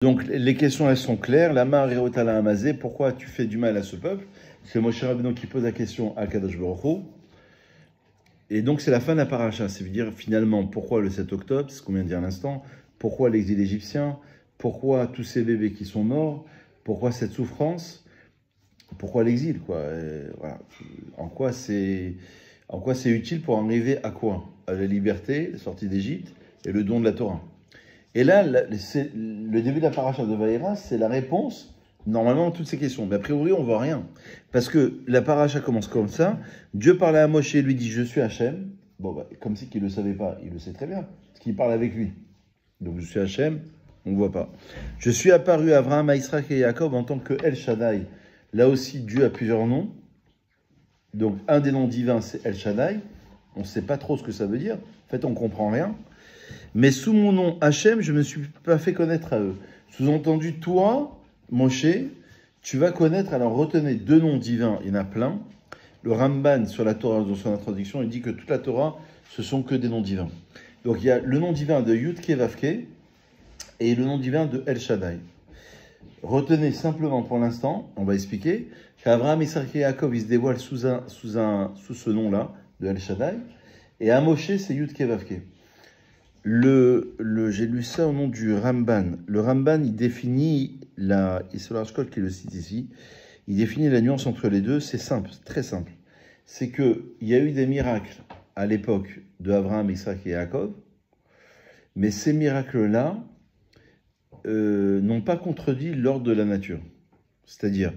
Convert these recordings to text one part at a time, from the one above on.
Donc les questions elles sont claires. Lama Reotala Amazé, pourquoi tu fais du mal à ce peuple? C'est Moshe Rabbeinu qui pose la question à Kadosh Baruch Hu. Et donc c'est la fin de la paracha. C'est-à-dire finalement pourquoi le 7 octobre, c'est ce qu'on vient de dire à l'instant, pourquoi l'exil égyptien, pourquoi tous ces bébés qui sont morts, pourquoi cette souffrance, pourquoi l'exil, quoi. Voilà. En quoi c'est utile pour arriver à quoi? À la liberté, la sortie d'Égypte et le don de la Torah. Et là, le début de la paracha de Vaïra, c'est la réponse, normalement, à toutes ces questions. Mais a priori, on ne voit rien. Parce que la paracha commence comme ça. Dieu parle à Moshe et lui dit « Je suis Hachem ». Bon, bah, comme si qu'il ne le savait pas, il le sait très bien. Parce qu'il parle avec lui. Donc, je suis Hachem, on ne voit pas. Je suis apparu à Abraham, à Israël et à Jacob en tant que El Shaddai. Là aussi, Dieu a plusieurs noms. Donc, un des noms divins, c'est El Shaddai. On ne sait pas trop ce que ça veut dire. En fait, on ne comprend rien. Mais sous mon nom Hachem, je ne me suis pas fait connaître à eux. Sous-entendu, toi, Moshe, tu vas connaître, alors retenez deux noms divins, il y en a plein. Le Ramban, sur la Torah, dans son introduction, il dit que toute la Torah, ce sont que des noms divins. Donc il y a le nom divin de Yud-Ke Vav-Ke et le nom divin de El Shaddai. Retenez simplement pour l'instant, on va expliquer, qu'Abraham, Isaac et Jacob, ils se dévoilent sous ce nom-là, de El Shaddai, et à Moshe, c'est Yud-Ke Vav-Ke. J'ai lu ça au nom du Ramban. Le Ramban, il définit, et c'est l'Archcode qui le cite ici, il définit la nuance entre les deux. C'est simple, très simple. C'est qu'il y a eu des miracles à l'époque de Abraham, Isaac et Jacob, mais ces miracles-là n'ont pas contredit l'ordre de la nature. C'est-à-dire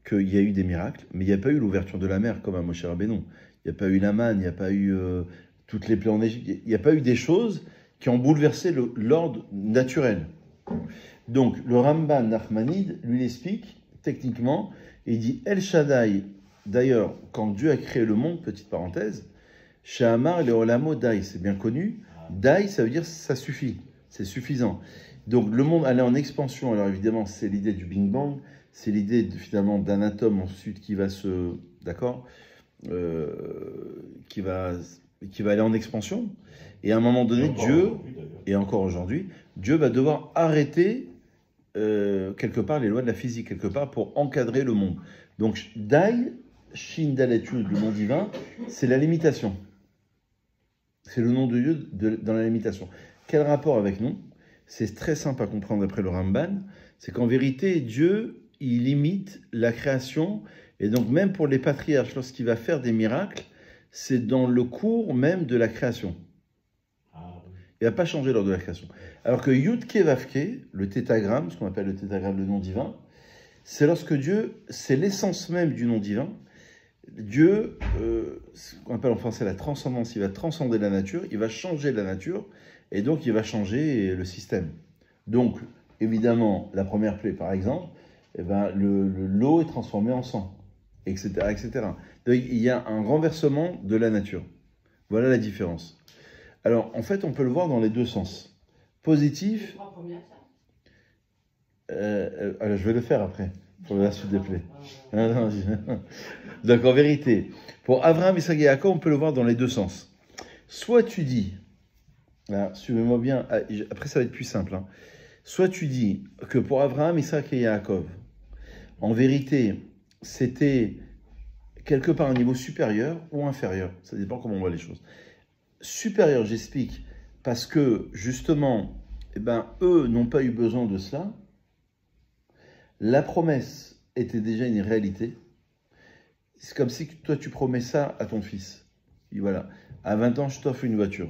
qu'il y a eu des miracles, mais il n'y a pas eu l'ouverture de la mer comme à Moshe Rabbeinu. Il n'y a pas eu la manne, il n'y a pas eu toutes les plaies en Égypte. Il n'y a pas eu des choses qui ont bouleversé l'ordre naturel. Donc, le Ramban Nachmanide, lui l'explique techniquement, et il dit El Shaddai, d'ailleurs, quand Dieu a créé le monde, petite parenthèse, Shehamar le Olamo Dai, c'est bien connu, Dai, ça veut dire ça suffit, c'est suffisant. Donc, le monde allait en expansion, alors évidemment, c'est l'idée du Big Bang, c'est l'idée finalement d'un atome ensuite qui va se, d'accord, qui va aller en expansion. Et à un moment donné, Dieu, et encore aujourd'hui, Dieu va devoir arrêter quelque part les lois de la physique, quelque part pour encadrer le monde. Donc, Dai, Shin Dalet Yud, le nom divin, c'est la limitation. C'est le nom de Dieu dans la limitation. Quel rapport avec nous? C'est très simple à comprendre après le Ramban. C'est qu'en vérité, Dieu, il limite la création. Et donc, même pour les patriarches, lorsqu'il va faire des miracles, c'est dans le cours même de la création. Il n'a pas changé lors de la création. Alors que Yud-Ke Vav-Ke, le tétragramme, ce qu'on appelle le tétragramme, le nom divin, c'est lorsque Dieu, c'est l'essence même du nom divin. Dieu, ce qu'on appelle en français la transcendance, il va transcender la nature, il va changer la nature, et donc il va changer le système. Donc, évidemment, la première plaie, par exemple, eh ben, l'eau est transformée en sang, etc., etc. Donc, il y a un renversement de la nature. Voilà la différence. Alors, en fait, on peut le voir dans les deux sens. Positif. Alors, je vais le faire après, pour la suite des plaies. Donc, en vérité, pour Abraham, Isaac et Jacob, on peut le voir dans les deux sens. Soit tu dis, suivez-moi bien, après ça va être plus simple. Hein. Soit tu dis que pour Abraham, Isaac et Jacob, en vérité, c'était quelque part un niveau supérieur ou inférieur. Ça dépend comment on voit les choses. Supérieur, j'explique, parce que justement, eh ben, eux n'ont pas eu besoin de cela. La promesse était déjà une réalité. C'est comme si toi tu promets ça à ton fils. Et voilà, à 20 ans je t'offre une voiture,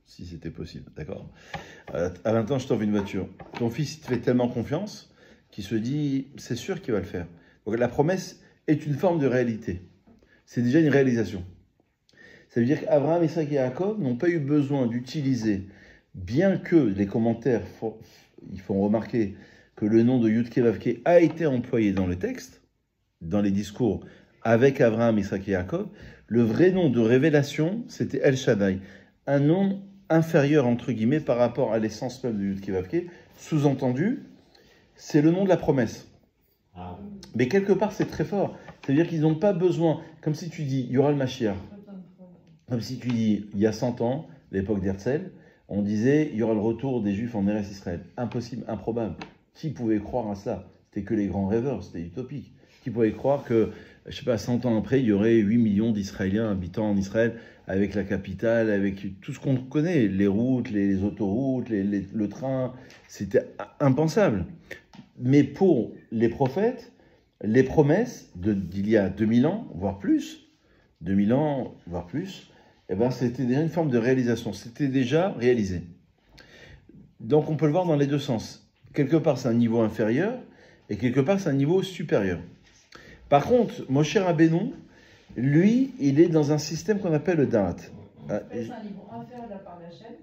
si c'était possible, d'accord. À 20 ans je t'offre une voiture. Ton fils il te fait tellement confiance qu'il se dit c'est sûr qu'il va le faire. Donc la promesse est une forme de réalité. C'est déjà une réalisation. Ça veut dire qu'Abraham, Isaac et Jacob n'ont pas eu besoin d'utiliser, bien que les commentaires ils font remarquer que le nom de Yud-Ke Vav-Ke a été employé dans le texte, dans les discours avec Abraham, Isaac et Jacob, le vrai nom de révélation, c'était El Shaddai, un nom inférieur, entre guillemets, par rapport à l'essence même de Yud-Ke Vav-Ke. Sous-entendu, c'est le nom de la promesse. Mais quelque part, c'est très fort. C'est-à-dire qu'ils n'ont pas besoin, comme si tu dis, il y aura le Mashiach. Comme si tu dis, il y a 100 ans, l'époque d'Herzl, on disait, il y aura le retour des Juifs en Eretz Israël. Impossible, improbable. Qui pouvait croire à ça? C'était que les grands rêveurs, c'était utopique. Qui pouvait croire que, je sais pas, 100 ans après, il y aurait 8 millions d'Israéliens habitant en Israël, avec la capitale, avec tout ce qu'on connaît, les routes, les autoroutes, le train, c'était impensable. Mais pour les prophètes, les promesses d'il y a 2000 ans, voire plus, 2000 ans, voire plus, eh ben, c'était déjà une forme de réalisation, c'était déjà réalisé. Donc on peut le voir dans les deux sens. Quelque part, c'est un niveau inférieur, et quelque part, c'est un niveau supérieur. Par contre, Moshe Rabbeinu, lui, il est dans un système qu'on appelle le Da'at. C'est un niveau inférieur de la part d'Hachem,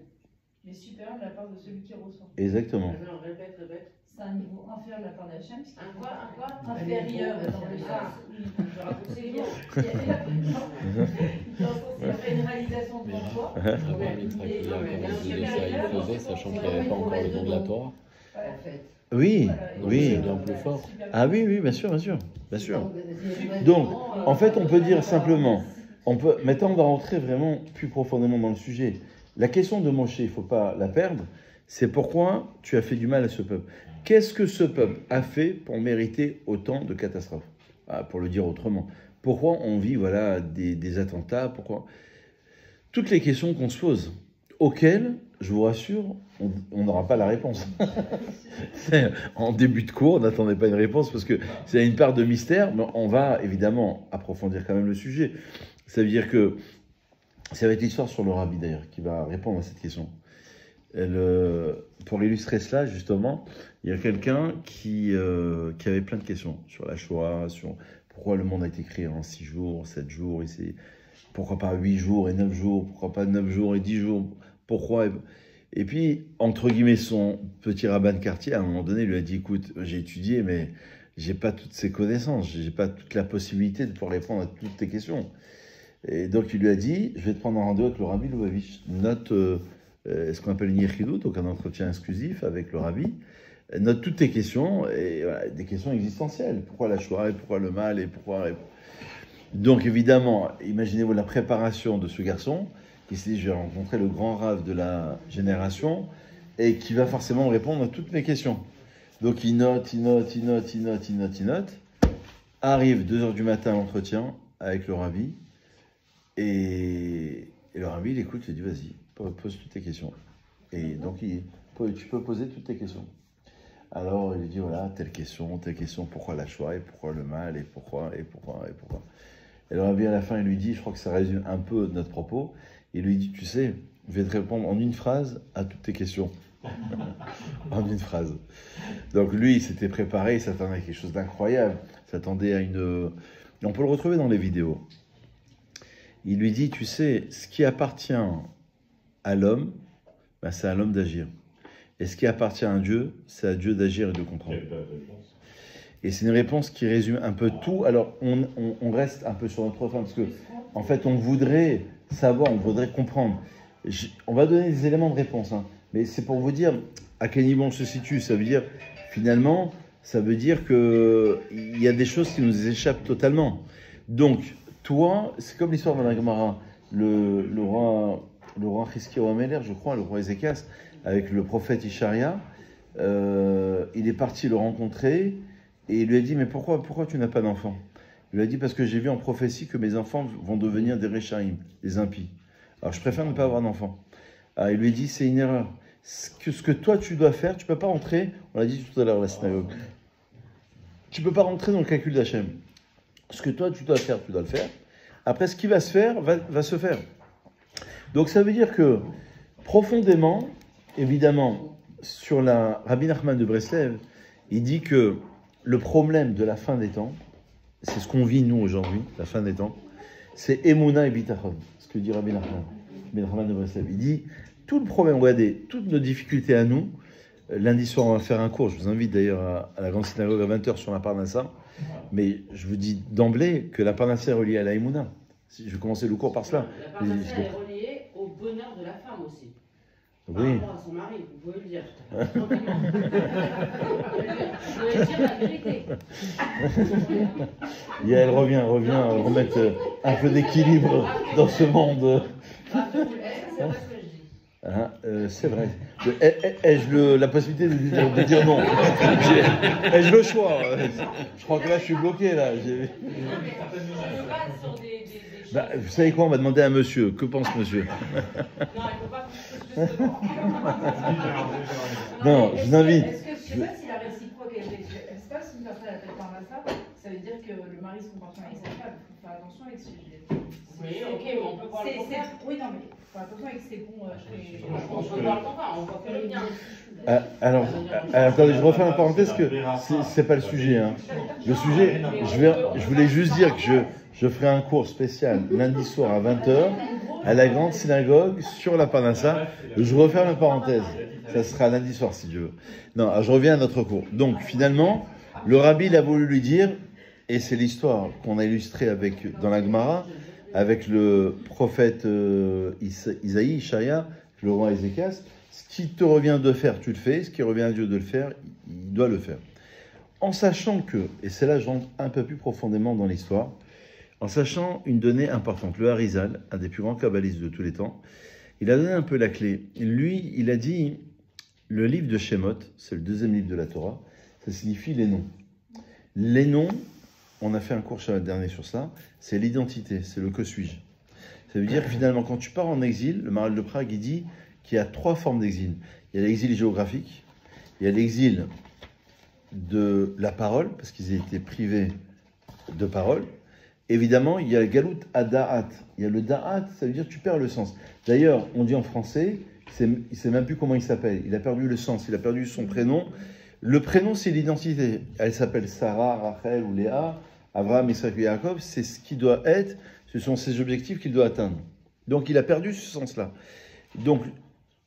mais supérieur de la part de celui qui reçoit. Exactement. Non, répète. C'est un niveau inférieur de la part d'Hachem. Un quoi Inférieur dans le sens où Je raconte les mots. il y a une réalisation de toi. Il faisait, sachant qu'il n'y avait pas encore le don de la Torah. En fait. Oui, oui. C'est bien plus fort. Ah oui, oui, bien sûr, bien sûr. Bien sûr. Donc, en fait, on peut dire simplement, maintenant on va rentrer vraiment plus profondément dans le sujet. La question de Moshe, il ne faut pas la perdre, c'est pourquoi tu as fait du mal à ce peuple. Qu'est-ce que ce peuple a fait pour mériter autant de catastrophes? Pour le dire autrement. Pourquoi on vit des attentats? Pourquoi? Toutes les questions qu'on se pose, auxquelles, je vous rassure, on n'aura pas la réponse. En début de cours, n'attendez pas une réponse parce que c'est une part de mystère, mais on va évidemment approfondir quand même le sujet. Ça veut dire que ça va être l'histoire sur le rabbi d'ailleurs qui va répondre à cette question. Pour illustrer cela, justement, il y a quelqu'un qui avait plein de questions sur la Shoah, sur pourquoi le monde a été créé en 6 jours, 7 jours, pourquoi pas 8 jours et 9 jours, pourquoi pas 9 jours et 10 jours, pourquoi... Et puis, entre guillemets, son petit rabbin de quartier, à un moment donné, lui a dit, écoute, j'ai étudié, mais j'ai pas toutes ces connaissances, j'ai pas toute la possibilité de pouvoir répondre à toutes tes questions. Et donc, il lui a dit, je vais te prendre un rendez-vous avec le rabbi Lubavitch. Note ce qu'on appelle une yechidut, donc un entretien exclusif avec le rabbi. Note toutes tes questions, et voilà, des questions existentielles. Pourquoi la Shoah, et pourquoi le mal, et pourquoi... Donc, évidemment, imaginez-vous la préparation de ce garçon, qui s'est dit, je vais rencontrer le grand rave de la génération, et qui va forcément répondre à toutes mes questions. Donc il note. Arrive 2h du matin à l'entretien avec le rabbi, et le rabbi, il écoute, il dit, vas-y, pose toutes tes questions. Et donc, tu peux poser toutes tes questions. Alors, il lui dit, voilà, telle question, pourquoi la Shoah, et pourquoi le mal, et pourquoi. Et le rabbi, à la fin, il lui dit, je crois que ça résume un peu notre propos, il lui dit, tu sais, je vais te répondre en une phrase à toutes tes questions. En une phrase. Donc lui, il s'était préparé, il s'attendait à quelque chose d'incroyable. Il s'attendait à une... On peut le retrouver dans les vidéos. Il lui dit, tu sais, ce qui appartient à l'homme, ben, c'est à l'homme d'agir. Et ce qui appartient à Dieu, c'est à Dieu d'agir et de comprendre. Et c'est une réponse qui résume un peu tout. Alors, on reste un peu sur notre fin, parce que, en fait, on voudrait savoir, on voudrait comprendre. On va donner des éléments de réponse, hein. Mais c'est pour vous dire à quel niveau on se situe. Ça veut dire, finalement, ça veut dire qu'il y a des choses qui nous échappent totalement. Donc, toi, c'est comme l'histoire de la Gemara. Le roi Hiskiyahu Améler, je crois, le roi Ézéchias, avec le prophète Isharia, il est parti le rencontrer et il lui a dit, mais pourquoi tu n'as pas d'enfant? Il lui a dit, parce que j'ai vu en prophétie que mes enfants vont devenir des Réchaïm, des impies. Alors, je préfère ne pas avoir d'enfant. Il lui dit, c'est une erreur. Ce que toi, tu dois faire, tu ne peux pas rentrer, on l'a dit tout à l'heure à la synagogue, tu ne peux pas rentrer dans le calcul d'Hachem. Ce que toi, tu dois faire, tu dois le faire. Après, ce qui va se faire, va se faire. Donc, ça veut dire que, profondément, évidemment, sur la Rabbi Nachman de Breslev, il dit que le problème de la fin des temps, c'est ce qu'on vit, nous, aujourd'hui, la fin des temps, c'est Emouna et Bitachon, ce que dit Rabbi Nachman de Breslev. Il dit, tout le problème, regardez, toutes nos difficultés à nous, lundi soir, on va faire un cours, je vous invite d'ailleurs à la grande synagogue à 20h sur la Parnassa, mais je vous dis d'emblée que la Parnassa est reliée à la Emouna. Je vais commencer le cours par cela. La Parnassa est reliée au bonheur de la femme aussi. Par Oui. rapport à son mari, vous pouvez le dire. Tranquillement. Vous pouvez dire la vérité. Et elle revient remettre un peu d'équilibre dans ce monde. C'est pas ce que je dis. Hein, c'est vrai. Ai-je la possibilité de dire non? Ai-je le choix? Je crois que là, je suis bloqué. Là. Bah, vous savez quoi? On va demander à monsieur. Que pense monsieur? Non, je vous invite. Est-ce que, je sais pas si la réciproque est vraie. Est-ce pas si une personne a fait par ça veut dire que le mari se comporte avec sa femme. Il faut faire attention avec ce sujet. Oui, ok, mais on peut voir le contraire. Oui, non, mais faut attention avec ces bons. On peut voir le contraire, on voit que le bien. Alors, attendez, je refais une parenthèse que c'est pas le sujet. Hein. Le sujet, je voulais juste dire que je ferai un cours spécial lundi soir à 20h à la grande synagogue sur la Parnassa. Je referme la parenthèse. Ça sera lundi soir si Dieu veut. Non, alors je reviens à notre cours. Donc finalement, le rabbi il a voulu lui dire, et c'est l'histoire qu'on a illustrée dans la Gemara, avec le prophète Isaïe, Ishaïa, le roi Ézéchias, ce qui te revient de faire, tu le fais, ce qui revient à Dieu de le faire, il doit le faire. En sachant que, et c'est là que je rentre un peu plus profondément dans l'histoire, en sachant une donnée importante, le Harizal, un des plus grands kabbalistes de tous les temps, il a donné un peu la clé. Lui, il a dit, le livre de Shemot, c'est le deuxième livre de la Torah, ça signifie les noms. Les noms, on a fait un cours dernier sur ça, c'est l'identité, c'est le que suis-je. Ça veut dire que finalement, quand tu pars en exil, le Maharal de Prague, il dit qu'il y a trois formes d'exil. Il y a l'exil géographique, il y a l'exil de la parole, parce qu'ils étaient privés de parole. Évidemment, il y a le galout à da'at. Il y a le da'at, ça veut dire que tu perds le sens. D'ailleurs, on dit en français, il ne sait même plus comment il s'appelle. Il a perdu le sens, il a perdu son prénom. Le prénom, c'est l'identité. Elle s'appelle Sarah, Rachel ou Léa, Abraham, Isaac et Jacob. C'est ce qui doit être, ce sont ses objectifs qu'il doit atteindre. Donc, il a perdu ce sens-là. Donc,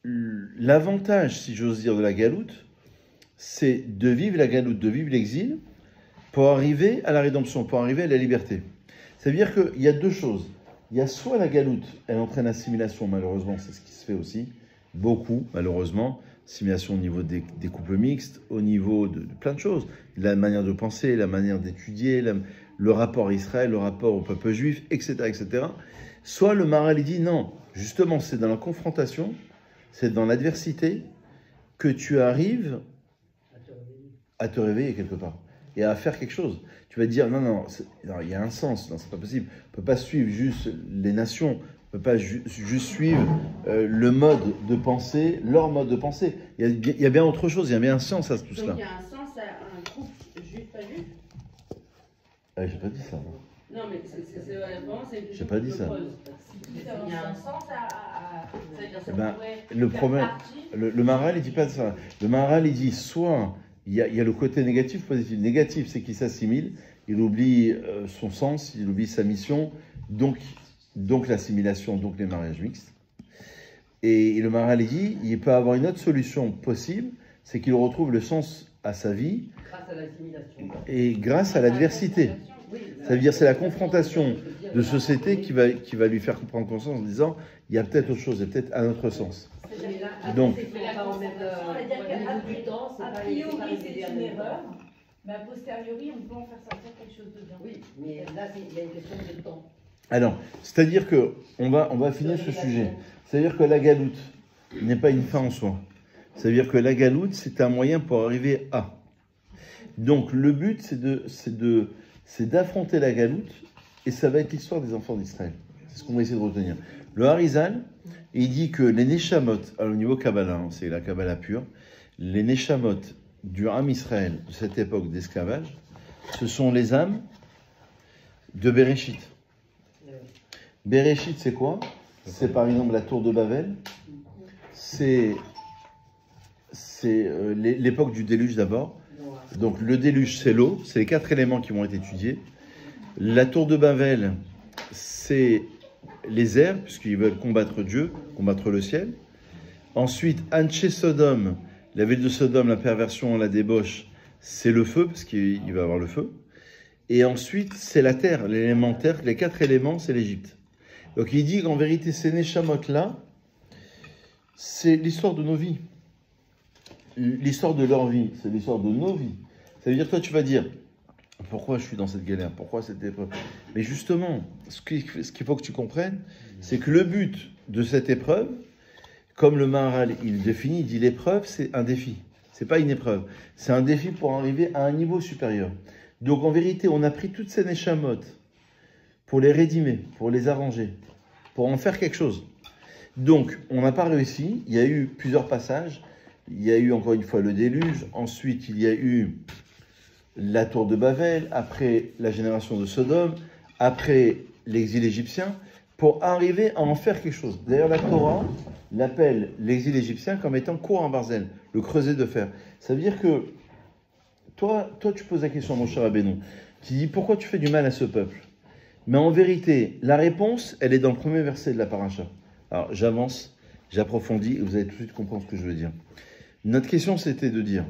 l'avantage, si j'ose dire, de la galoute, c'est de vivre la galoute, de vivre l'exil, pour arriver à la rédemption, pour arriver à la liberté. Ça veut dire qu'il y a deux choses. Il y a soit la galoute, elle entraîne l'assimilation, malheureusement, c'est ce qui se fait aussi, beaucoup, malheureusement, assimilation au niveau des couples mixtes, au niveau de plein de choses, la manière de penser, la manière d'étudier, le rapport à Israël, le rapport au peuple juif, etc., etc. Soit le Maharal, il dit non, justement, c'est dans la confrontation, c'est dans l'adversité que tu arrives à te réveiller quelque part et à faire quelque chose. Tu vas te dire, non, il y a un sens, non, c'est pas possible. On ne peut pas suivre juste les nations, on ne peut pas juste suivre le mode de pensée, leur mode de pensée. Il y a bien autre chose, il y a bien un sens à tout cela. Donc il y a un sens à un couple juif, pas juif? J'ai pas dit ça. Non, mais c'est vraiment, c'est une question J'ai pas que dit je ça. pose. Il y a un sens à ça veut dire ça pourrait le problème, le Maharal, il dit pas de ça. Le Maharal, il dit soit il y a le côté négatif, positif. Négatif, c'est qu'il s'assimile, il oublie son sens, il oublie sa mission, donc l'assimilation, donc les mariages mixtes. Et le Maharal, il dit, il peut avoir une autre solution possible, c'est qu'il retrouve le sens à sa vie grâce à l'assimilation. Et grâce à l'adversité. Ça veut dire c'est la confrontation de société qui va lui faire prendre conscience en disant il y a peut-être autre chose, il y a peut-être un autre sens. Donc, A priori, c'est une erreur, mais a posteriori, on peut en faire sortir quelque chose de bien. Oui, mais là, il y a une question de temps. alors, c'est-à-dire que on va finir ce sujet. C'est-à-dire que la galoute n'est pas une fin en soi. C'est-à-dire que la galoute, c'est un moyen pour arriver à. Donc, le but, c'est d'affronter la galoute, et ça va être l'histoire des enfants d'Israël. C'est ce qu'on va essayer de retenir. Le Harizal, il dit que les Neshamot, au niveau Kabbalah, hein, c'est la Kabbalah pure, les Neshamot du Ham Israël, de cette époque d'esclavage, ce sont les âmes de Bereshit. Bereshit, c'est quoi? C'est par exemple la tour de Babel, c'est l'époque du déluge d'abord. Donc le déluge, c'est l'eau, c'est les 4 éléments qui vont être étudiés. La tour de Babel, c'est les airs, puisqu'ils veulent combattre Dieu, combattre le ciel. Ensuite, Anché Sodome, la ville de Sodome, la perversion, la débauche, c'est le feu, parce qu'il va y avoir le feu. Et ensuite, c'est la terre, l'élément terre, les 4 éléments, c'est l'Égypte. Donc il dit qu'en vérité, ces Neshamot-là, c'est l'histoire de nos vies. L'histoire de leur vie, c'est l'histoire de nos vies. Ça veut dire, toi, tu vas dire, pourquoi je suis dans cette galère? Pourquoi cette épreuve? Mais justement, ce qu'il faut que tu comprennes, c'est que le but de cette épreuve, comme le Maharal, il définit, il dit l'épreuve, c'est un défi. C'est pas une épreuve. C'est un défi pour arriver à un niveau supérieur. Donc en vérité, on a pris toutes ces neshamot pour les rédimer, pour les arranger, pour en faire quelque chose. Donc, on n'a pas réussi. Il y a eu plusieurs passages. Il y a eu encore une fois le déluge. Ensuite, il y a eu la tour de Babel. Après, la génération de Sodome. Après, l'exil égyptien. Pour arriver à en faire quelque chose. D'ailleurs, la Torah l'appelle l'exil égyptien comme étant cour en barzel, le creuset de fer. Ça veut dire que toi, tu poses la question à mon cher Rabbeinu. Tu dis pourquoi tu fais du mal à ce peuple? Mais en vérité, la réponse, elle est dans le premier verset de la paracha. Alors, j'avance, j'approfondis, et vous allez tout de suite comprendre ce que je veux dire. Notre question, c'était de dire,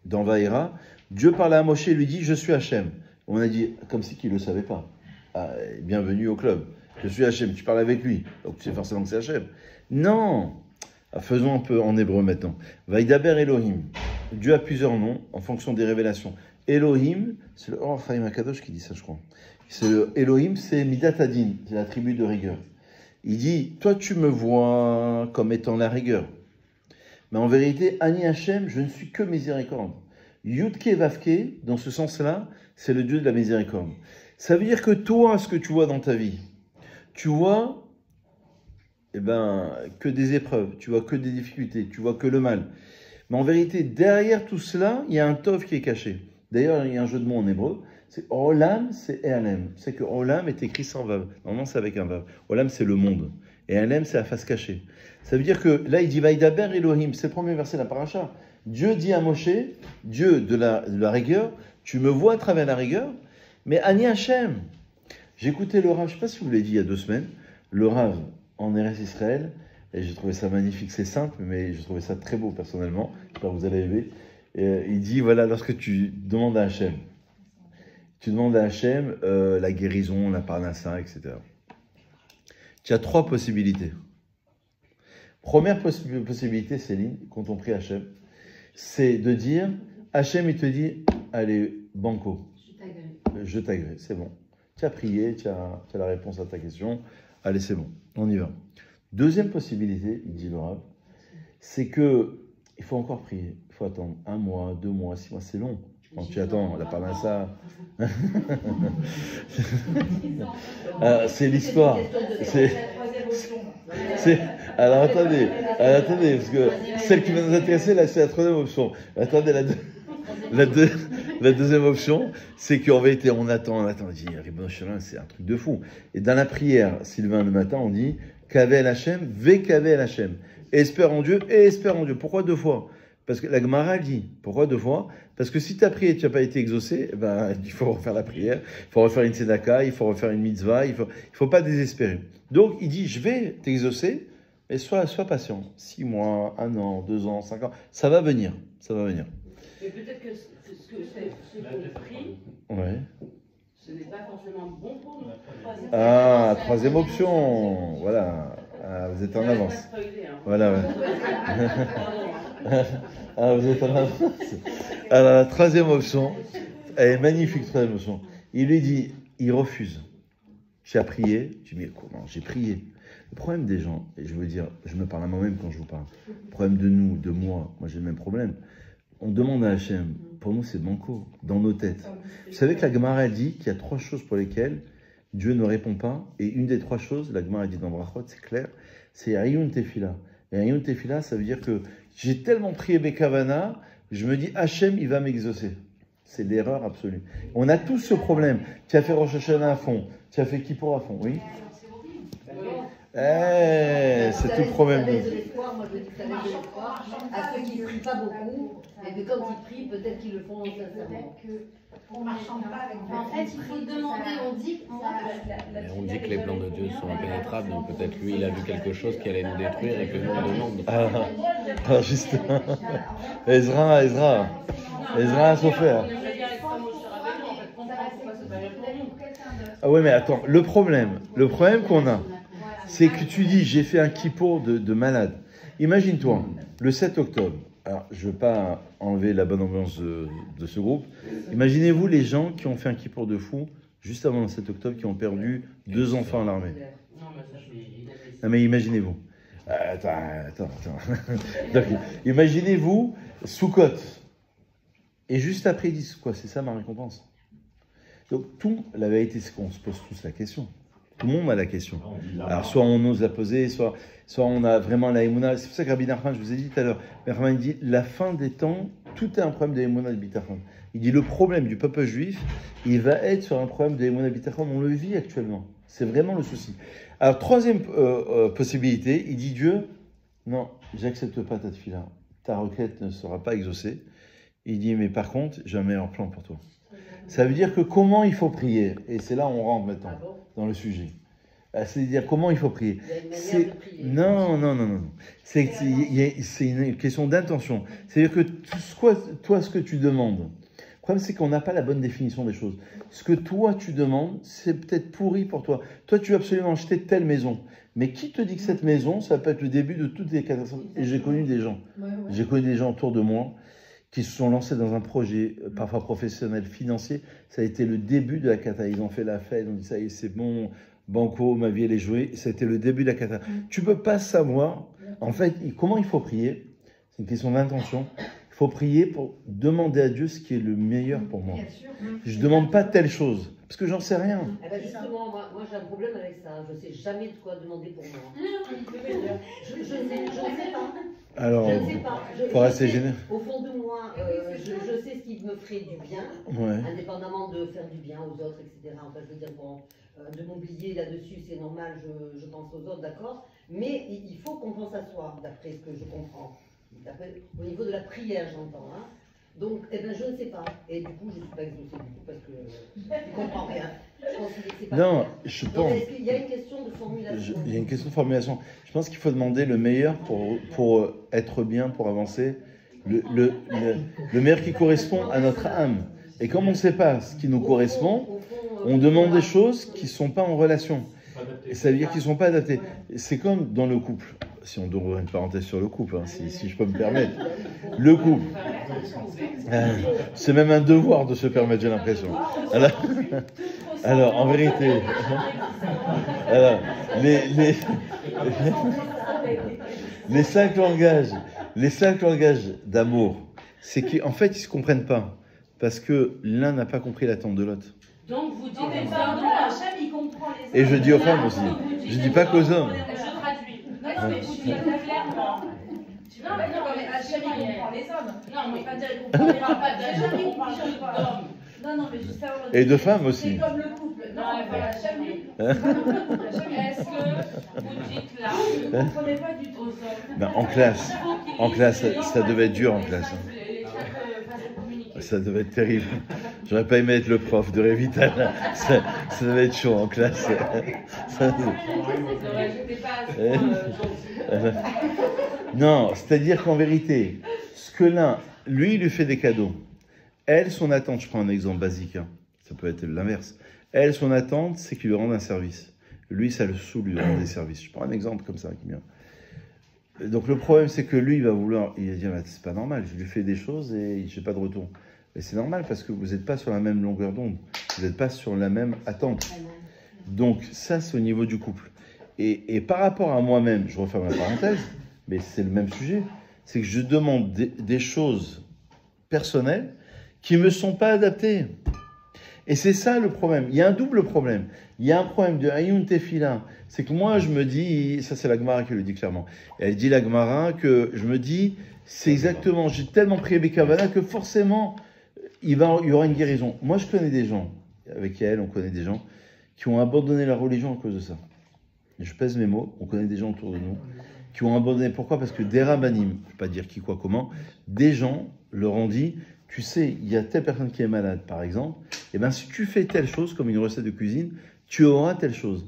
dans Vaïra, Dieu parle à Moshe et lui dit, je suis Hachem. On a dit, comme si qu'il ne le savait pas. Ah, bienvenue au club. Je suis Hachem, tu parles avec lui, donc tu sais forcément que c'est Hachem. Non. Faisons un peu en hébreu maintenant. Vaïdaber Elohim. Dieu a plusieurs noms en fonction des révélations. Elohim, c'est le Or Chaim HaKadosh qui dit ça, je crois. Elohim, c'est Midat Adin, c'est la tribu de rigueur. Il dit, toi tu me vois comme étant la rigueur. Mais en vérité, Ani Hachem, je ne suis que miséricorde. Yudke Vavke, dans ce sens-là, c'est le Dieu de la miséricorde. Ça veut dire que toi, ce que tu vois dans ta vie, tu vois que des épreuves, tu vois que des difficultés, tu vois que le mal. Mais en vérité, derrière tout cela, il y a un tov qui est caché. D'ailleurs, il y a un jeu de mots en hébreu. C'est Olam, c'est Ealem. C'est que Olam est écrit sans vav. Normalement, c'est avec un vav. Olam, c'est le monde. Et Ealem, c'est la face cachée. Ça veut dire que là, il dit Vaïdaber Elohim. C'est le premier verset de la paracha. Dieu dit à Moshe, Dieu de la rigueur, tu me vois à travers la rigueur, mais Ani Hachem. J'écoutais le Rav, je ne sais pas si vous l'avez dit il y a 2 semaines, le Rav en Eretz Israël, et j'ai trouvé ça magnifique, c'est simple, mais j'ai trouvé ça très beau personnellement, j'espère que vous allez aimer. Il dit, voilà, lorsque tu demandes à Hachem, la guérison, la parnassa, etc. Tu as 3 possibilités. Première possibilité, Céline, quand on prie Hachem, c'est de dire, Hachem, il te dit, allez, banco, je t'agrée, c'est bon. Tu as prié, tu as la réponse à ta question, allez, c'est bon, on y va. Deuxième possibilité, il dit le Rav, c'est que il faut encore prier, il faut attendre 1 mois, 2 mois, 6 mois, c'est long. Quand tu attends, la parnassa, c'est l'histoire. Alors attendez, parce que celle qui va nous intéresser, là, c'est la 3e option. Attendez, la deuxième option, c'est qu'en vérité, on attend, on dit, Ribono Shel Olam, c'est un truc de fou. Et dans la prière, Sylvain, le matin, on dit, Kavel Hachem, Ve Kavel Hachem. Espère en Dieu et espère en Dieu. Pourquoi 2 fois? Parce que la Gemara dit, pourquoi 2 fois? Parce que si tu as prié et tu n'as pas été exaucé, il faut refaire la prière, il faut refaire une tzedaka, il faut refaire une mitzvah, il faut pas désespérer. Donc il dit, je vais t'exaucer, mais sois patient. 6 mois, 1 an, 2 ans, 5 ans, ça va venir, ça va venir. Mais peut-être que ce qu'on prie, ouais. ce n'est pas forcément bon pour nous. Ah, 3e option, voilà. Ah, vous êtes en avance. Pas spoiler, hein. Voilà, ouais. Ah, vous êtes en avance. Alors, la 3e option, elle est magnifique, 3e option. Il lui dit, il refuse. J'ai prié. Je dis, mais comment? J'ai prié. Le problème des gens, et je veux dire, je me parle à moi-même quand je vous parle. Le problème de nous, de moi j'ai le même problème. On demande à Hachem, pour nous c'est banco, dans nos têtes. Vous savez que la Gemara dit qu'il y a 3 choses pour lesquelles Dieu ne répond pas, et une des 3 choses, la Gemara dit dans Brachot, c'est clair, c'est Ayun Tefila. Et Ayun Tefila, ça veut dire que j'ai tellement prié Bekavana, je me dis Hachem, il va m'exaucer. C'est l'erreur absolue. On a tous ce problème. Tu as fait Rosh Hashanah à fond, tu as fait Kippour à fond, oui? C'est tout le problème. Moi, je dis que ça laisse de l'espoir à ceux qui ne prient pas beaucoup, et que quand ils prient, peut-être qu'ils le font sincèrement. On marchande pas avec. En fait, il faut demander, on dit On dit que les plans de Dieu sont impénétrables, donc peut-être lui il a vu quelque chose qui allait nous détruire et que nous on demande. Ah justement. Ezra a souffert. Ah ouais, mais attends, le problème qu'on a, c'est que tu dis, j'ai fait un kippour de malade. Imagine-toi, le 7 octobre, alors je ne veux pas enlever la bonne ambiance de ce groupe, imaginez-vous les gens qui ont fait un kippour de fou, juste avant le 7 octobre, qui ont perdu 2 enfants à l'armée. Non mais imaginez-vous. Attends. Donc, imaginez-vous, Soukot. Et juste après, ils disent quoi? C'est ça ma récompense. Donc, la vérité, c'est qu'on se pose tous la question. Tout le monde a la question. Alors, soit on ose la poser, soit on a vraiment la Emouna. C'est pour ça que Rabbi Nachman, je vous ai dit tout à l'heure, Nachman dit la fin des temps, tout est un problème de Emouna de Bitachon. Il dit le problème du peuple juif, il va être sur un problème de Emouna de Bitachon. On le vit actuellement. C'est vraiment le souci. Alors, troisième possibilité, il dit Dieu, non, j'accepte pas ta tefila. Ta requête ne sera pas exaucée. Il dit, mais par contre, j'ai un meilleur plan pour toi. Ça veut dire que comment il faut prier, et c'est là où on rentre maintenant dans le sujet. C'est-à-dire comment il faut prier. Non. C'est une question d'intention. C'est-à-dire que toi, ce que tu demandes, le problème c'est qu'on n'a pas la bonne définition des choses. Ce que toi tu demandes, c'est peut-être pourri pour toi. Toi, tu veux absolument acheter telle maison. Mais qui te dit que cette maison, ça peut être le début de toutes les catastrophes? Et j'ai connu des gens. J'ai connu des gens autour de moi qui se sont lancés dans un projet, parfois professionnel, financier. Ça a été le début de la cata. Ils ont fait la fête, on dit ça y est, c'est bon, banco, ma vie elle est jouée. Ça a été le début de la cata. Tu peux pas savoir, en fait, comment il faut prier. C'est une question d'intention. Il faut prier pour demander à Dieu ce qui est le meilleur pour moi. Je ne demande pas telle chose, parce que j'en sais rien. Eh ben justement, moi j'ai un problème avec ça. Je ne sais jamais de quoi demander pour moi. Je ne sais pas. Alors, je ne sais pas. faut rester gêné. Au fond de moi, je sais ce qui me ferait du bien, indépendamment de faire du bien aux autres, etc. Enfin, je veux dire, bon, de m'oublier là-dessus, c'est normal, je pense aux autres, d'accord. Mais il faut qu'on pense à soi, d'après ce que je comprends. Au niveau de la prière, j'entends. Hein. Donc, eh ben, je ne sais pas. Et du coup, je ne suis pas exaucée du tout parce que je ne comprends rien. Je pense que c'est pas non, clair. je pense. Donc, est-ce qu'il y a une question de formulation? Il y a une question de formulation. Je pense qu'il faut demander le meilleur pour être bien, pour avancer. Le meilleur qui correspond à notre âme. Et comme on ne sait pas ce qui nous correspond, on demande des choses qui ne sont pas en relation. Et ça veut dire qu'ils ne sont pas adaptés. C'est comme dans le couple. Si on doit ouvrir une parenthèse sur le couple, hein, si je peux me permettre. Le couple. C'est même un devoir de se permettre, j'ai l'impression. Alors, en vérité, les cinq langages d'amour, c'est qu'en fait, ils ne se comprennent pas. Parce que l'un n'a pas compris l'attente de l'autre. Donc vous dites il comprend les Et je dis aux femmes aussi. Je ne dis pas qu'aux hommes. Je traduis. Non, mais vous dites clairement. Non, mais Hachem, il comprend les hommes. Non, mais pas dire on ne parle pas d'Hachem, on parle d'hommes. Non, mais juste avant. Et de femmes aussi. C'est comme le couple. Non, Hachem, lui. Est-ce que vous dites là, vous ne comprenez pas du tout. Ben, en classe, ça devait être dur en classe. Ça devait être terrible. J'aurais pas aimé être le prof de Révital. Ça devait être chaud en classe. Non, c'est-à-dire qu'en vérité, ce que l'un, lui, il lui fait des cadeaux. Elle, son attente, je prends un exemple basique, hein, ça peut être l'inverse. Elle, son attente, c'est qu'il lui rende un service. Lui, ça le saoule, lui rendre des services. Je prends un exemple comme ça qui vient. Donc le problème, c'est que lui, il va dire, c'est pas normal, je lui fais des choses et je n'ai pas de retour. Mais c'est normal parce que vous n'êtes pas sur la même longueur d'onde, vous n'êtes pas sur la même attente. Donc ça, c'est au niveau du couple. Et par rapport à moi-même, je referme la parenthèse, mais c'est le même sujet, c'est que je demande des choses personnelles qui ne me sont pas adaptées. Et c'est ça le problème. Il y a un double problème. Il y a un problème de Ayoun Tefila. C'est que moi, je me dis, ça c'est la Gemara qui le dit clairement. Elle dit la Gemara que je me dis, c'est exactement, j'ai tellement prié Bekavana que forcément, il y aura une guérison. Moi, je connais des gens, avec elle, on connaît des gens qui ont abandonné la religion à cause de ça. Et je pèse mes mots, on connaît des gens autour de nous qui ont abandonné. Pourquoi? Parce que des rabbanim, je ne vais pas dire qui, quoi, comment, des gens leur ont dit, tu sais, il y a telle personne qui est malade, par exemple, et bien si tu fais telle chose, comme une recette de cuisine, tu auras telle chose.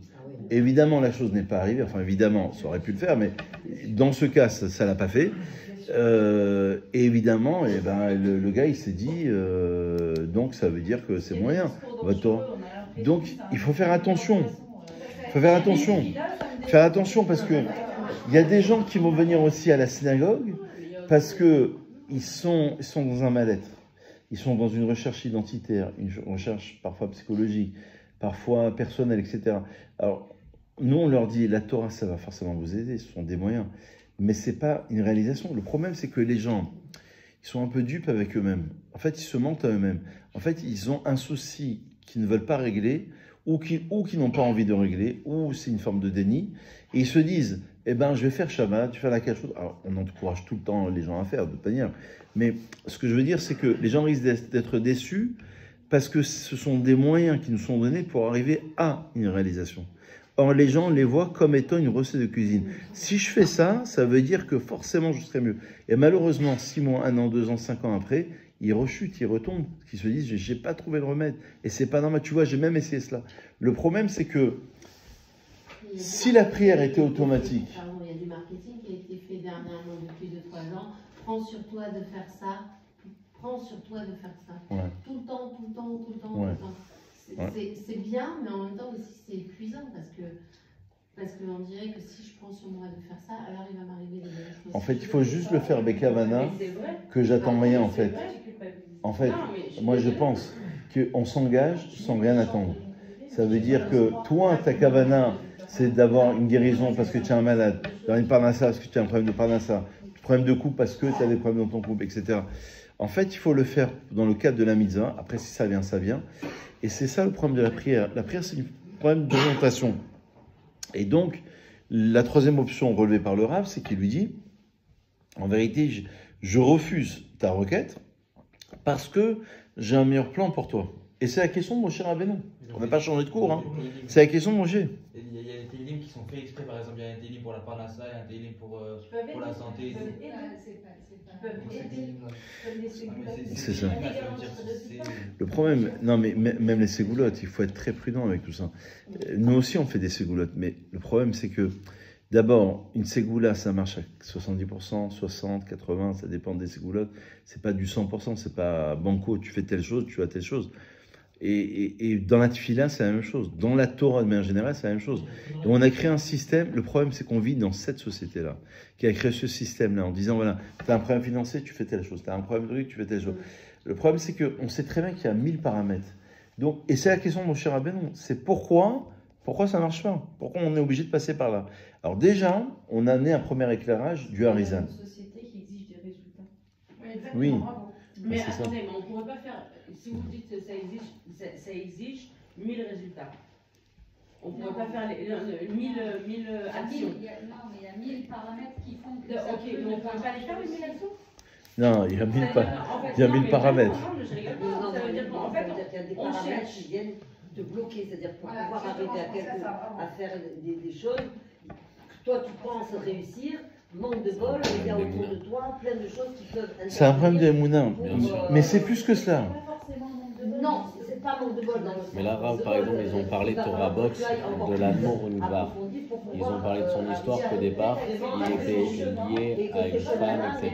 Évidemment, la chose n'est pas arrivée, enfin évidemment, ça aurait pu le faire, mais dans ce cas, ça ne l'a pas fait. Et évidemment, et ben, le gars, il s'est dit, donc ça veut dire que c'est moyen. Donc, il faut faire attention. Il faut faire attention. Faire attention parce que il y a des gens qui vont venir aussi à la synagogue parce que ils sont dans un mal-être. Ils sont dans une recherche identitaire, une recherche parfois psychologique, parfois personnelle, etc. Alors, nous, on leur dit, la Torah, ça va forcément vous aider, ce sont des moyens. Mais ce n'est pas une réalisation. Le problème, c'est que les gens, ils sont un peu dupes avec eux-mêmes. En fait, ils se mentent à eux-mêmes. En fait, ils ont un souci qu'ils ne veulent pas régler, ou qui n'ont pas envie de régler, ou c'est une forme de déni. Et ils se disent, eh ben, je vais faire Shabbat, je vais faire la cache. Alors, on encourage tout le temps les gens à faire, de toute manière. Mais ce que je veux dire, c'est que les gens risquent d'être déçus parce que ce sont des moyens qui nous sont donnés pour arriver à une réalisation. Or, les gens les voient comme étant une recette de cuisine. Si je fais ça, ça veut dire que forcément je serai mieux. Et malheureusement, 6 mois, 1 an, 2 ans, 5 ans après, ils rechutent, ils retombent, ils se disent, j'ai pas trouvé le remède. Et c'est pas normal, tu vois, j'ai même essayé cela. Le problème, c'est que si la prière était automatique... Pardon, il y a du marketing qui a été fait dernièrement depuis 2-3 ans. Prends sur toi de faire ça. Prends sur toi de faire ça. Ouais. Tout le temps, tout le temps, tout le temps, Ouais. tout le temps. C'est bien, mais en même temps aussi c'est épuisant parce qu'on dirait que si je prends sur moi de faire ça, alors il va m'arriver des bonnes choses. En fait, il faut juste le faire Bekavana, que j'attends rien en fait. En fait, moi je pense qu'on s'engage sans rien attendre. Ça veut dire que toi, ta kavana, c'est d'avoir une guérison parce que tu es un malade, d'avoir une parnassa parce que tu as un problème de parnassa, problème de couple parce que tu as des problèmes dans ton couple, etc. En fait, il faut le faire dans le cadre de la mitzvah. Après, si ça vient, ça vient. Et c'est ça le problème de la prière. La prière, c'est un problème d'orientation. Et donc, la troisième option relevée par le Rav, c'est qu'il lui dit, en vérité, je refuse ta requête parce que j'ai un meilleur plan pour toi. Et c'est la question de Moshe Rabbeinu. On n'a pas changé de cours. Hein. C'est la question de Moshe. Il y a des télim qui sont faits exprès, par exemple, il y a un télim pour la parnassa, il y a un télim pour la santé. C'est ça. Le problème, non mais même les ségoulottes, il faut être très prudent avec tout ça. Nous aussi on fait des ségoulottes, mais le problème c'est que d'abord, une ségoula ça marche à 70%, 60, 80, ça dépend des ségoulottes. C'est pas du 100%, c'est pas banco, tu fais telle chose, tu as telle chose. Et dans la tefila, c'est la même chose. Dans la Torah, de manière générale, c'est la même chose. Et on a créé un système. Le problème, c'est qu'on vit dans cette société-là, qui a créé ce système-là, en disant, voilà, tu as un problème financier, tu fais telle chose. Tu as un problème de truc, tu fais telle chose. Le problème, c'est qu'on sait très bien qu'il y a 1000 paramètres. Donc, et c'est la question de mon cher Rabbeinu. C'est pourquoi ça ne marche pas. Pourquoi on est obligé de passer par là. Alors déjà, on a amené un premier éclairage du Harizan. Une société qui exige des résultats. Oui. Mais c'est ça. attendez, mais on ne pourrait pas faire. Si vous dites que ça exige 1000 résultats. On ne pourrait pas faire 1000 actions. Non, mais il y a 1000 paramètres qui font que. Ok, mais on ne pourrait pas les faire, les 1000 actions. Non, il y a 1000 paramètres. Je rigole Non, pas. non, Ça veut dire qu'en fait, qu'il y a des on paramètres cherche. qui viennent te bloquer, c'est-à-dire pour Voilà, pouvoir exactement, arriver c'est ça, à faire des choses que toi tu penses réussir, manque de bol, il y a autour de toi plein de choses qui peuvent intervenir. C'est un problème de Mouna. pour, Mais c'est plus que cela. Non, c'est pas manque de bol dans le sens. Mais là, Rav, par exemple, ils ont parlé de Torah Box, de l'amour Unvar. Ils ont parlé de son histoire qu'au départ, il était lié à une femme, etc.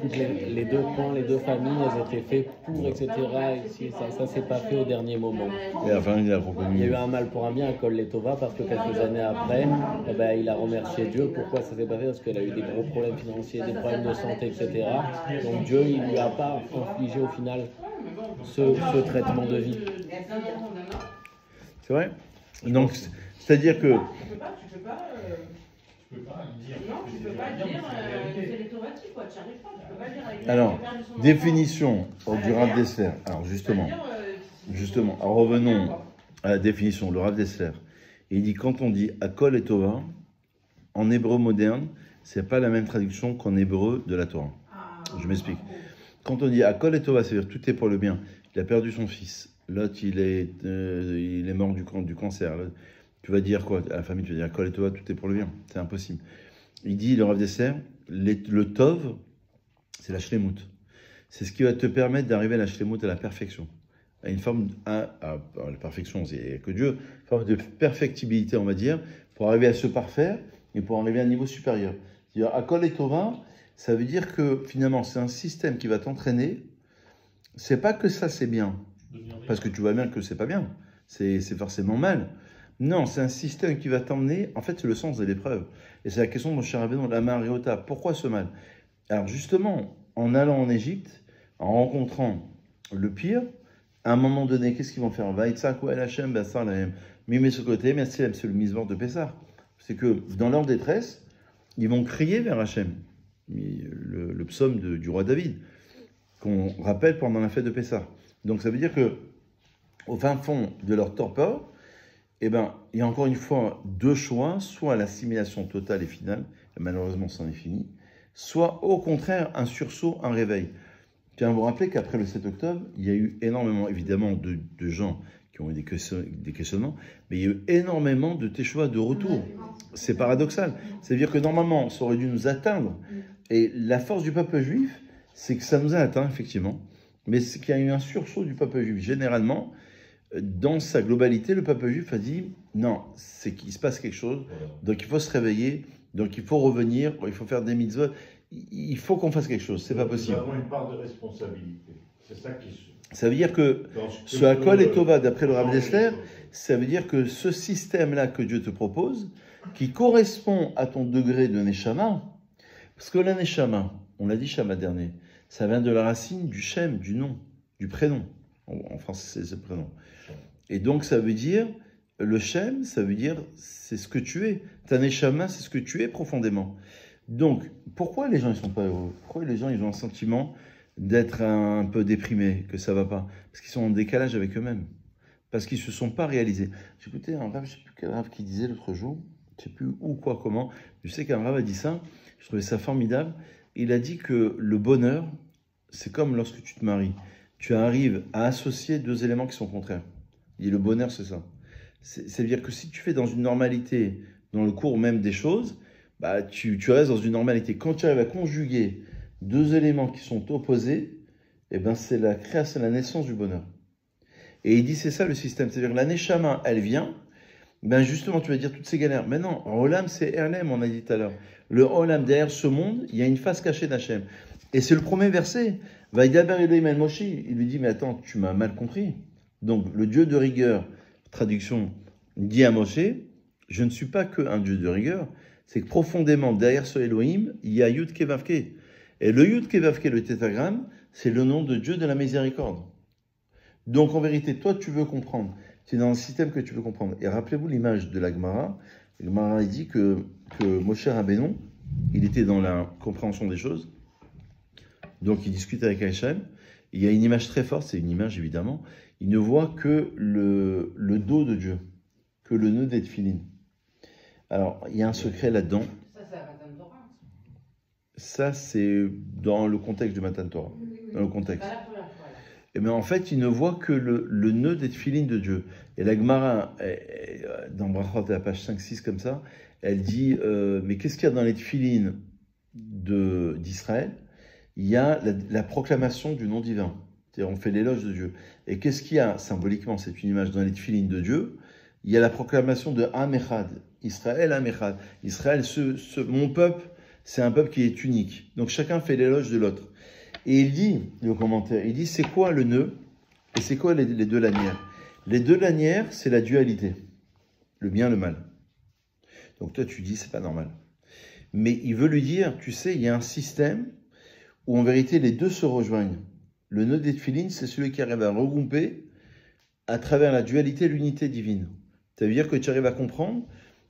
Toutes les deux clans, les deux familles, elles étaient faites pour, etc. Et si ça s'est pas fait au dernier moment. Et enfin, il a Il y a reconnu. eu un mal pour un bien à Kol Letova parce que quelques années après, eh ben, il a remercié Dieu. Pourquoi ça s'est pas fait? Parce qu'elle a eu des gros problèmes financiers, des problèmes de santé, etc. Donc Dieu, il lui a pas infligé au final ce traitement de vie. C'est vrai. Donc, c'est-à-dire que... Tu peux pas dire. Non, tu peux pas dire c'est l'automatique, quoi. Tu n'y arrives pas. Tu peux pas dire avec Alors, définition du Rav Dessler. Alors, justement, alors revenons à la définition. Le Rav Dessler, il dit, quand on dit Akol et Tova, en hébreu moderne, c'est pas la même traduction qu'en hébreu de la Torah. Je m'explique. Quand on dit Akol et Tova, c'est-à-dire tout est pour le bien. Il a perdu son fils. L'autre, il est mort du cancer. Là, tu vas dire quoi à la famille? Tu vas dire Akol et Tova, tout est pour le bien. C'est impossible. Il dit, le Rav Dessler, le Tov, c'est la shlemut. C'est ce qui va te permettre d'arriver à la shlemut, à la perfection. À une forme, à la perfection, c'est que Dieu, une forme de perfectibilité, on va dire, pour arriver à se parfaire et pour arriver à un niveau supérieur. C'est-à-dire, Akol et Tova, ça veut dire que finalement, c'est un système qui va t'entraîner. C'est pas que ça, c'est bien. Parce que tu vois bien que c'est pas bien. C'est forcément mal. Non, c'est un système qui va t'emmener. En fait, c'est le sens de l'épreuve. Et c'est la question de mon cher Rabbeinu, la Mariota. Pourquoi ce mal? Alors, justement, en allant en Égypte, en rencontrant le pire, à un moment donné, qu'est-ce qu'ils vont faire? mais il met ce côté, merci, c'est le misvor de Pessah. C'est que dans leur détresse, ils vont crier vers Hachem. Le psaume du roi David, qu'on rappelle pendant la fête de Pessah. Donc ça veut dire que au fin fond de leur torpeur, eh ben, il y a encore une fois deux choix, soit l'assimilation totale et finale, et malheureusement c'en est fini, soit au contraire un sursaut, un réveil. Je tiens à vous rappeler qu'après le 7 octobre, il y a eu énormément, évidemment, de gens qui ont eu des questionnements, mais il y a eu énormément de teshuva de retour. C'est paradoxal. C'est-à-dire que normalement, ça aurait dû nous atteindre. Et la force du peuple juif, c'est que ça nous a atteint, effectivement, mais c'est qu'il y a eu un sursaut du peuple juif. Généralement, dans sa globalité, le peuple juif a dit, non, c'est qu'il se passe quelque chose, donc il faut se réveiller, donc il faut revenir, il faut faire des mitzvot, il faut qu'on fasse quelque chose, c'est pas possible. Nous avons une part de responsabilité, c'est ça qui se... Ça veut dire que ce à quoi les Tova, d'après le Rav Dessler, ça veut dire que ce système-là que Dieu te propose, qui correspond à ton degré de Neshama, parce que la Neshama, on l'a dit Shabbat dernier, ça vient de la racine du Shem, du nom, du prénom. En français, c'est le prénom. Et donc, ça veut dire, le Shem, ça veut dire, c'est ce que tu es. Ta Neshama, c'est ce que tu es profondément. Donc, pourquoi les gens ne sont pas heureux? Pourquoi les gens ils ont un sentiment d'être un peu déprimés, que ça ne va pas? Parce qu'ils sont en décalage avec eux-mêmes. Parce qu'ils ne se sont pas réalisés. J'écoutais un rave, je ne sais plus quel rave qui disait l'autre jour, je ne sais plus où, quoi, comment. Je sais qu'un rave a dit ça, je trouvais ça formidable. Il a dit que le bonheur, c'est comme lorsque tu te maries. Tu arrives à associer deux éléments qui sont contraires. Il dit le bonheur, c'est ça. C'est-à-dire que si tu fais dans une normalité, dans le cours même des choses, bah, tu restes dans une normalité. Quand tu arrives à conjuguer deux éléments qui sont opposés, eh ben c'est la création, la naissance du bonheur. Et il dit c'est ça le système. C'est-à-dire que la Neshama, elle vient, ben justement tu vas dire toutes ces galères. Mais non, Olam c'est Erlem, on a dit tout à l'heure. Le Olam, derrière ce monde, il y a une face cachée d'Hachem. Et c'est le premier verset. Vaïdaber Elohim el Moshe. Il lui dit mais attends, tu m'as mal compris. Donc le Dieu de rigueur, traduction, dit à Moshe, je ne suis pas qu'un Dieu de rigueur, c'est que profondément derrière ce Elohim, il y a Yud Kevavke. Et le Yud Kevavke, le tétragramme, c'est le nom de Dieu de la miséricorde. Donc en vérité, toi tu veux comprendre, c'est dans un système que tu veux comprendre. Et rappelez-vous l'image de la Gemara. La Gemara dit que Moshe Rabbeinu, il était dans la compréhension des choses, donc il discute avec Hachem. Il y a une image très forte, c'est une image évidemment, il ne voit que le dos de Dieu, que le nœud des tefilines. Alors, il y a un secret là-dedans. Ça, c'est la Matan Torah. Ça, c'est dans le contexte du Matan Torah. Dans le contexte. C'est pas la première fois, là. Et bien, en fait, il ne voit que le nœud des tefilines de Dieu. Et la Gemara, dans Brachot, à la page 5-6, comme ça, elle dit mais qu'est-ce qu'il y a dans les tefilines d'Israël? Il y a la proclamation du nom divin. C'est-à-dire, on fait l'éloge de Dieu. Et qu'est-ce qu'il y a, symboliquement, c'est une image dans les tefilines de Dieu? Il y a la proclamation de Am Echad. Israël, Am Echad. Israël, mon peuple, c'est un peuple qui est unique. Donc chacun fait l'éloge de l'autre. Et il dit, le commentaire, il dit c'est quoi le nœud et c'est quoi les deux lanières? Les deux lanières, c'est la dualité. Le bien, le mal. Donc toi, tu dis, c'est pas normal. Mais il veut lui dire, tu sais, il y a un système où en vérité les deux se rejoignent. Le nœud des tefilines, c'est celui qui arrive à regrouper à travers la dualité l'unité divine. Ça veut dire que tu arrives à comprendre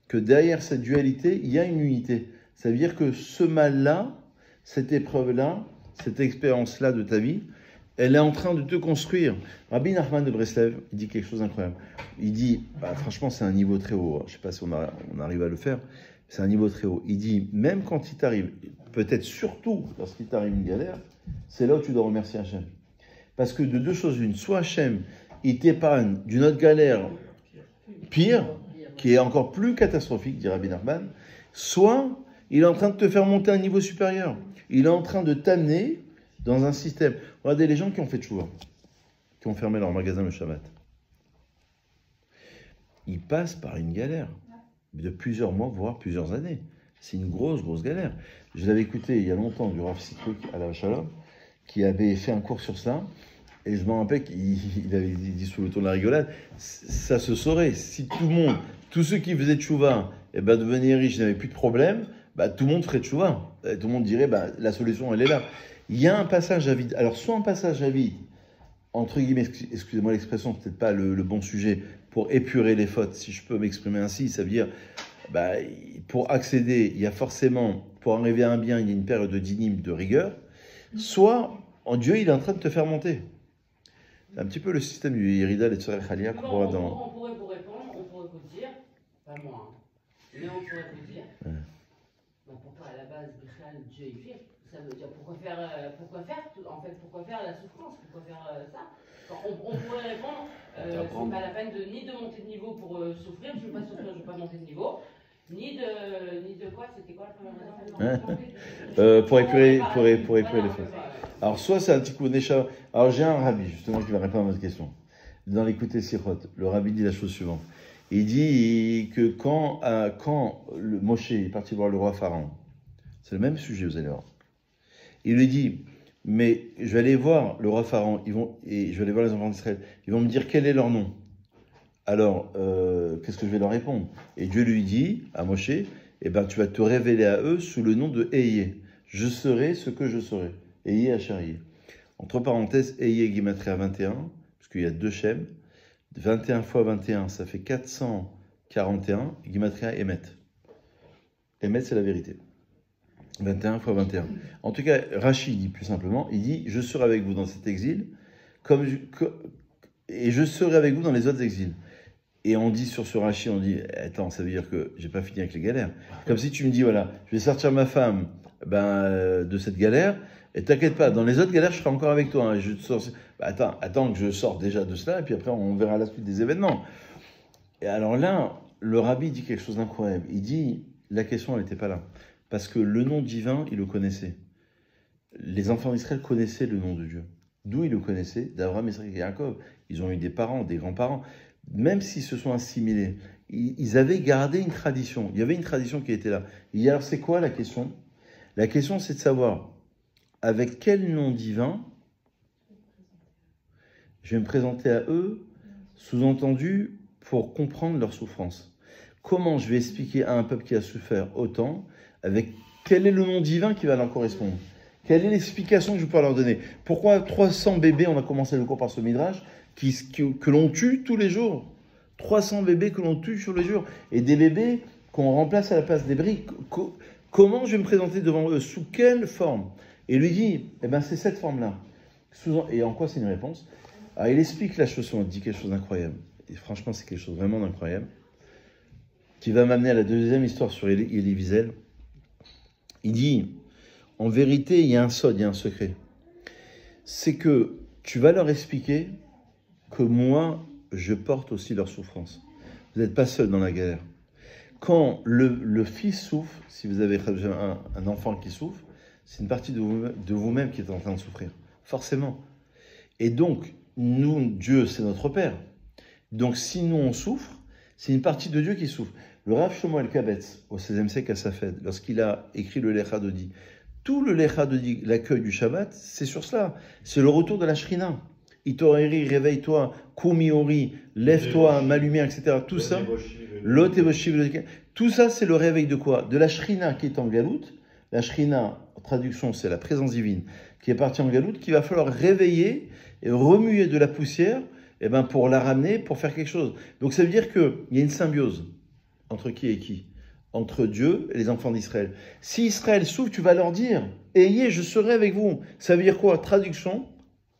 que derrière cette dualité, il y a une unité. Ça veut dire que ce mal-là, cette épreuve-là, cette expérience-là de ta vie, elle est en train de te construire. Rabbi Nachman de Breslev, il dit quelque chose d'incroyable. Il dit, franchement, c'est un niveau très haut. Je ne sais pas si on arrive à le faire. C'est un niveau très haut. Il dit, même quand il t'arrive, peut-être surtout lorsqu'il t'arrive une galère, c'est là où tu dois remercier Hachem. Parce que de deux choses l'une, soit Hachem, il t'épargne d'une autre galère pire, qui est encore plus catastrophique, dit Rabbi Nachman, soit il est en train de te faire monter à un niveau supérieur. Il est en train de t'amener dans un système. Regardez les gens qui ont fait tchouva, qui ont fermé leur magasin le Shabbat. Ils passent par une galère de plusieurs mois, voire plusieurs années. C'est une grosse, grosse galère. Je l'avais écouté il y a longtemps du Rav Sitruk à la Shalom, qui avait fait un cours sur ça. Et je me rappelle qu'il avait dit sous le ton de la rigolade, ça se saurait. Si tout le monde, tous ceux qui faisaient tchouva, devenaient riches, n'avaient plus de problème, tout le monde ferait tchouva. Tout le monde dirait, la solution, elle est là. Il y a un passage à vide. Alors, soit un passage à vide entre guillemets, excusez-moi l'expression, peut-être pas le bon sujet, pour épurer les fautes, si je peux m'exprimer ainsi, ça veut dire, bah, pour accéder, il y a forcément, pour arriver à un bien, il y a une période de dinim, de rigueur, soit, en Dieu, il est en train de te faire monter. C'est un petit peu le système du Yerida et Tsorech Aliyah qu'on voit dans... On pourrait vous répondre, on pourrait vous dire, pas moi, hein, mais on pourrait vous dire, bah pourquoi à la base, Dieu est fait? Ça veut dire pourquoi faire la souffrance, pourquoi faire ça? On pourrait répondre, c'est pas la peine ni de monter de niveau pour souffrir, je ne veux pas souffrir, je ne veux pas monter de niveau, ni de quoi, c'était quoi la première pour épurer les fautes. Alors soit c'est un petit coup d'échelle. Alors j'ai un rabbi justement qui va répondre à votre question. Dans l'écouter Sichot, le rabbi dit la chose suivante. Il dit que quand le Moshe est parti voir le roi Pharaon, c'est le même sujet, vous allez voir. Il lui dit, mais je vais aller voir le roi Pharaon, et je vais aller voir les enfants d'Israël, ils vont me dire quel est leur nom. Alors, qu'est-ce que je vais leur répondre? Et Dieu lui dit, à Moshe, eh ben, tu vas te révéler à eux sous le nom de Eyé. Je serai ce que je serai. Eyé Hachariyé. Entre parenthèses, Eyé Gimatria 21, parce qu'il y a deux Shem. 21 fois 21, ça fait 441. Gimatria Emet. Emet, c'est la vérité. 21 fois 21. En tout cas, Rashi dit plus simplement, il dit, je serai avec vous dans cet exil, et je serai avec vous dans les autres exils. Et on dit sur ce Rashi, on dit, attends, ça veut dire que j'ai pas fini avec les galères. Comme si tu me dis, voilà, je vais sortir ma femme de cette galère, et t'inquiète pas, dans les autres galères, je serai encore avec toi. Hein, attends que je sorte déjà de cela, et puis après, on verra la suite des événements. Et alors là, le rabbi dit quelque chose d'incroyable. Il dit, la question, elle n'était pas là. Parce que le nom divin, il le connaissait. Les enfants d'Israël connaissaient le nom de Dieu. D'où ils le connaissaient? D'Abraham, Isaac et Jacob. Ils ont eu des parents, des grands-parents. Même s'ils se sont assimilés, ils avaient gardé une tradition. Il y avait une tradition qui était là. Et alors, c'est quoi la question? La question, c'est de savoir avec quel nom divin je vais me présenter à eux, sous-entendu, pour comprendre leur souffrance. Comment je vais expliquer à un peuple qui a souffert autant, avec quel est le nom divin qui va leur correspondre? Quelle est l'explication que je peux leur donner? Pourquoi 300 bébés, on a commencé le cours par ce midrash, que l'on tue tous les jours? 300 bébés que l'on tue tous les jours. Et des bébés qu'on remplace à la place des briques. Comment je vais me présenter devant eux? Sous quelle forme? Et il lui dit, eh ben c'est cette forme-là. Et en quoi c'est une réponse? Alors, il explique la chose, il dit quelque chose d'incroyable. Et franchement, c'est quelque chose vraiment d'incroyable. Qui va m'amener à la deuxième histoire sur Elie Wiesel. Il dit, en vérité, il y a un sod, il y a un secret. C'est que tu vas leur expliquer que moi, je porte aussi leur souffrance. Vous n'êtes pas seul dans la galère. Quand le fils souffre, si vous avez un enfant qui souffre, c'est une partie de vous-même qui est en train de souffrir. Forcément. Et donc, nous, Dieu, c'est notre Père. Donc, si nous, on souffre, c'est une partie de Dieu qui souffre. Le Rav Shlomo El-Kabetz, au XVIe siècle à Safed, lorsqu'il a écrit le Lecha Dodi, tout le Lecha Dodi, l'accueil du Shabbat, c'est sur cela. C'est le retour de la Shrina. Itoreri, réveille-toi, Kumiori, lève-toi, ma lumière, etc. Tout ça, tout ça, c'est le réveil de quoi? De la Shrina qui est en Galoute. La Shrina, en traduction, c'est la présence divine qui est partie en Galoute, qu'il va falloir réveiller et remuer de la poussière pour la ramener, pour faire quelque chose. Donc ça veut dire qu'il y a une symbiose entre qui et qui? Entre Dieu et les enfants d'Israël. Si Israël souffre, tu vas leur dire, ayez, je serai avec vous. Ça veut dire quoi? Traduction,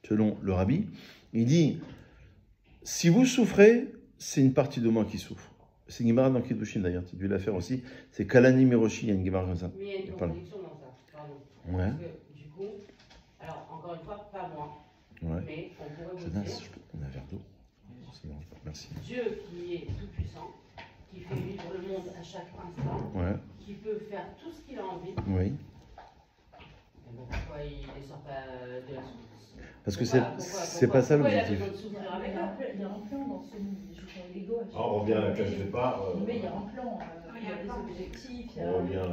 selon le rabbi, il dit, si vous souffrez, c'est une partie de moi qui souffre. C'est une Gemara dans Kiddushin d'ailleurs, tu as dû la faire aussi. C'est Kalani Miroshi, il y a une Gemara comme ça. Mais il y a une contradiction dans ça, pardon. Ouais. Parce que du coup, alors encore une fois, pas moi, ouais. Mais on pourrait vous dire, on a un verre d'eau. Merci. Dieu qui est tout puissant, qui fait vivre le monde à chaque instant, ouais. Qui peut faire tout ce qu'il a envie. Oui. Et donc pourquoi il ne sort pas de la souffrance? Parce que c'est pas ça l'objectif. Il y a un plan dans ce Lego. On revient à la case départ. Mais il y a un plan, il y a des objectifs.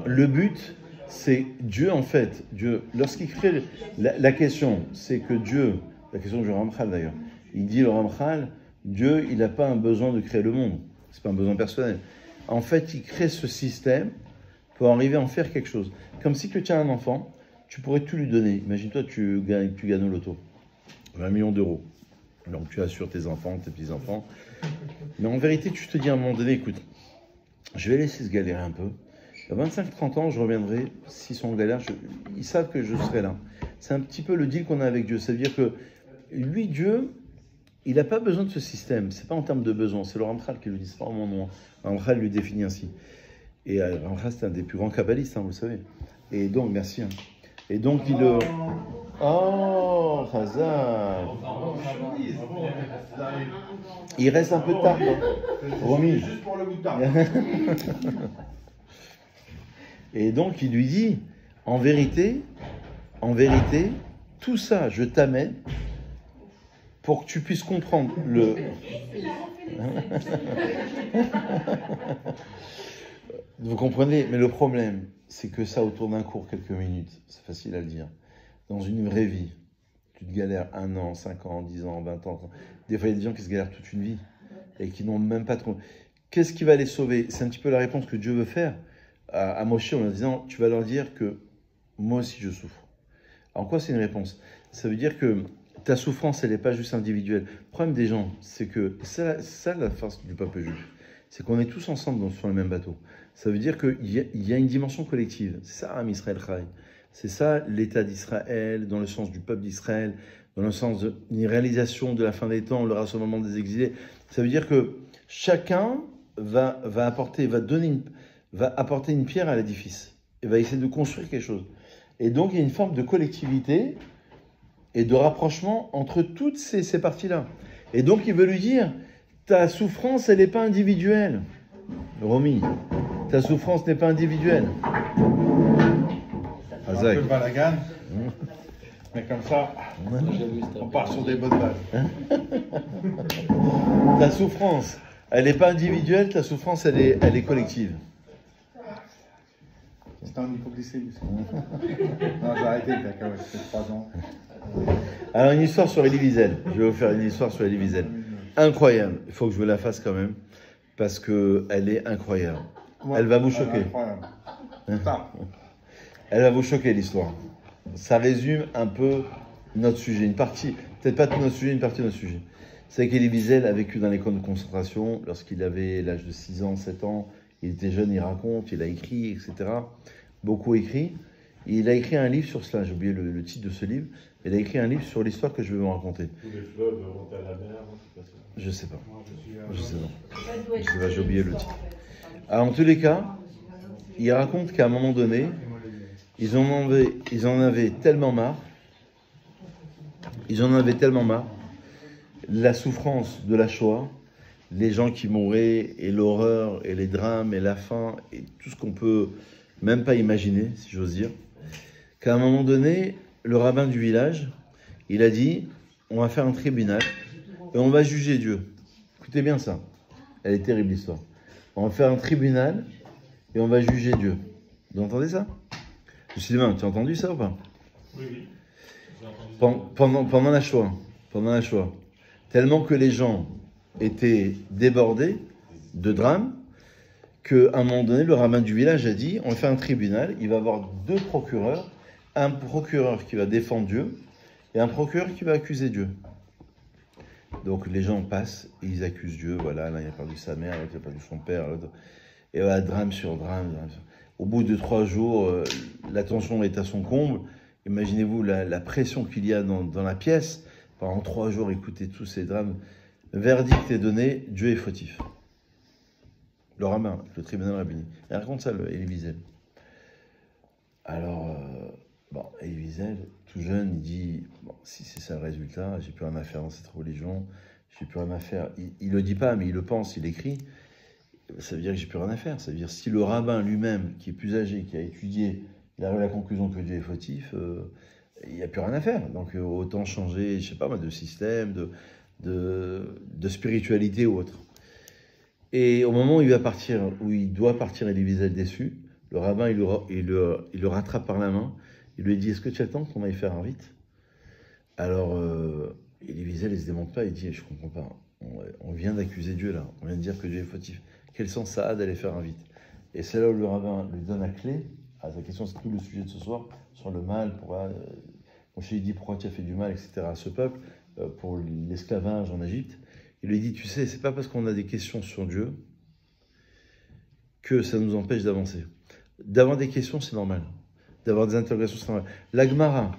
Le but, c'est Dieu en fait. Dieu, lorsqu'il crée la question, c'est que Dieu, la question du Ramchal d'ailleurs, il dit le Ramchal, Dieu, il n'a pas un besoin de créer le monde. C'est pas un besoin personnel. En fait, il crée ce système pour arriver à en faire quelque chose. Comme si tu as un enfant, tu pourrais tout lui donner. Imagine-toi, tu gagnes au loto. 20 millions d'euros. Donc tu assures tes enfants, tes petits-enfants. Mais en vérité, tu te dis à un moment donné, écoute, je vais laisser se galérer un peu. À 25-30 ans, je reviendrai. S'ils sont en galère, ils savent que je serai là. C'est un petit peu le deal qu'on a avec Dieu. C'est-à-dire que lui, Dieu, il n'a pas besoin de ce système. C'est pas en termes de besoin. C'est le Ramchal qui le dit. C'est pas mon nom. Le Ramchal lui définit ainsi. Et Ramchal, c'est un des plus grands kabbalistes, vous le savez. Et donc, merci. Et donc, il... Oh, Hazard. Il reste un peu de tarte. Romy. Juste pour le goût de tarte. Et donc, il lui dit, en vérité, tout ça, je t'amène pour que tu puisses comprendre le... Vous comprenez, mais le problème, c'est que ça, autour d'un cours, quelques minutes, c'est facile à le dire. Dans une vraie vie, tu te galères 1 an, 5 ans, 10 ans, 20 ans. Des fois, il y a des gens qui se galèrent toute une vie et qui n'ont même pas de... Qu'est-ce qui va les sauver? C'est un petit peu la réponse que Dieu veut faire à Moshe en leur disant, tu vas leur dire que moi aussi je souffre. En quoi c'est une réponse? Ça veut dire que ta souffrance, elle n'est pas juste individuelle. Le problème des gens, c'est que, ça la force du peuple juif, c'est qu'on est tous ensemble sur le même bateau. Ça veut dire qu'il y a une dimension collective. C'est ça, Am Israël Chai. C'est ça, l'État d'Israël, dans le sens du peuple d'Israël, dans le sens d'une réalisation de la fin des temps, le rassemblement des exilés. Ça veut dire que chacun va apporter une pierre à l'édifice et va essayer de construire quelque chose. Et donc, il y a une forme de collectivité et de rapprochement entre toutes ces parties-là. Et donc, il veut lui dire, ta souffrance, elle n'est pas individuelle. Romy, ta souffrance n'est pas individuelle. Un peu de balagan, mais comme ça, on part sur des bonnes bases. Ta souffrance, elle n'est pas individuelle, ta souffrance, elle est collective. C'est un hypoglycémie. Non, j'ai arrêté le cacahuète, ça fait 3 ans. Alors, une histoire sur Elie Wiesel. Je vais vous faire une histoire sur Elie Wiesel. Incroyable. Il faut que je vous la fasse quand même, parce qu'elle est incroyable. Ouais, elle va vous choquer. Elle va vous choquer, l'histoire. Ça résume un peu notre sujet, une partie, peut-être pas tout notre sujet, une partie de notre sujet. C'est qu'Elie Wiesel a vécu dans les camps de concentration lorsqu'il avait l'âge de 6 ans, 7 ans. Il était jeune, il raconte, il a écrit, etc. Beaucoup écrit. Il a écrit un livre sur cela, j'ai oublié le titre de ce livre. Il a écrit un livre sur l'histoire que je vais vous raconter. Tous les fleuves vont à la mer, c'est pas ça. Je sais pas. Je sais pas, j'ai oublié le titre. Alors, en tous les cas, il raconte qu'à un moment donné, ils en avaient tellement marre. Ils en avaient tellement marre. La souffrance de la Shoah, les gens qui mouraient, et l'horreur, et les drames, et la faim, et tout ce qu'on peut même pas imaginer, si j'ose dire, qu'à un moment donné, le rabbin du village, il a dit, on va faire un tribunal, et on va juger Dieu. Écoutez bien ça, elle est terrible l'histoire. On va faire un tribunal, et on va juger Dieu. Vous entendez ça? Sylvain, tu as entendu ça ou pas? Oui. Pendant la Shoah, tellement que les gens étaient débordés de drames, qu'à un moment donné, le rabbin du village a dit, on va faire un tribunal, il va y avoir 2 procureurs, un procureur qui va défendre Dieu, et un procureur qui va accuser Dieu. Donc les gens passent, et ils accusent Dieu, voilà, là il a perdu sa mère, l'autre il a perdu son père, l'autre... Et voilà, drame sur drame. Au bout de 3 jours, la tension est à son comble. Imaginez-vous la pression qu'il y a dans la pièce. Pendant 3 jours, écoutez tous ces drames. Verdict est donné, Dieu est fautif. Le rabbin, le tribunal rabbinique. Il raconte ça, Elie Wiesel. Alors, Elie Wiesel, tout jeune, il dit, si c'est ça le résultat, j'ai plus rien à faire dans cette religion, j'ai plus rien à faire. Il le dit pas, mais il le pense, il écrit. Ça veut dire que j'ai plus rien à faire. Ça veut dire si le rabbin lui-même, qui est plus âgé, qui a étudié, il arrive à la conclusion que Dieu est fautif, il n'y a plus rien à faire. Donc autant changer, je sais pas, de système, de spiritualité ou autre. Et au moment où il va partir, où il doit partir, Elie Wiesel déçu, le rabbin il le rattrape par la main, il lui dit, est-ce que tu attends qu'on aille faire un rite? Alors Elie Wiesel il se démonte pas, il dit, je comprends pas, on vient d'accuser Dieu là, on vient de dire que Dieu est fautif. Quel sens ça a d'aller faire un rite? Et c'est là où le rabbin lui donne la clé. Ah, sa question, c'est tout le sujet de ce soir, sur le mal. Moshe dit pourquoi tu as fait du mal, etc. à ce peuple. pour l'esclavage en Égypte. Il lui dit, tu sais, c'est pas parce qu'on a des questions sur Dieu que ça nous empêche d'avancer. D'avoir des questions, c'est normal. D'avoir des interrogations, c'est normal. La Gemara,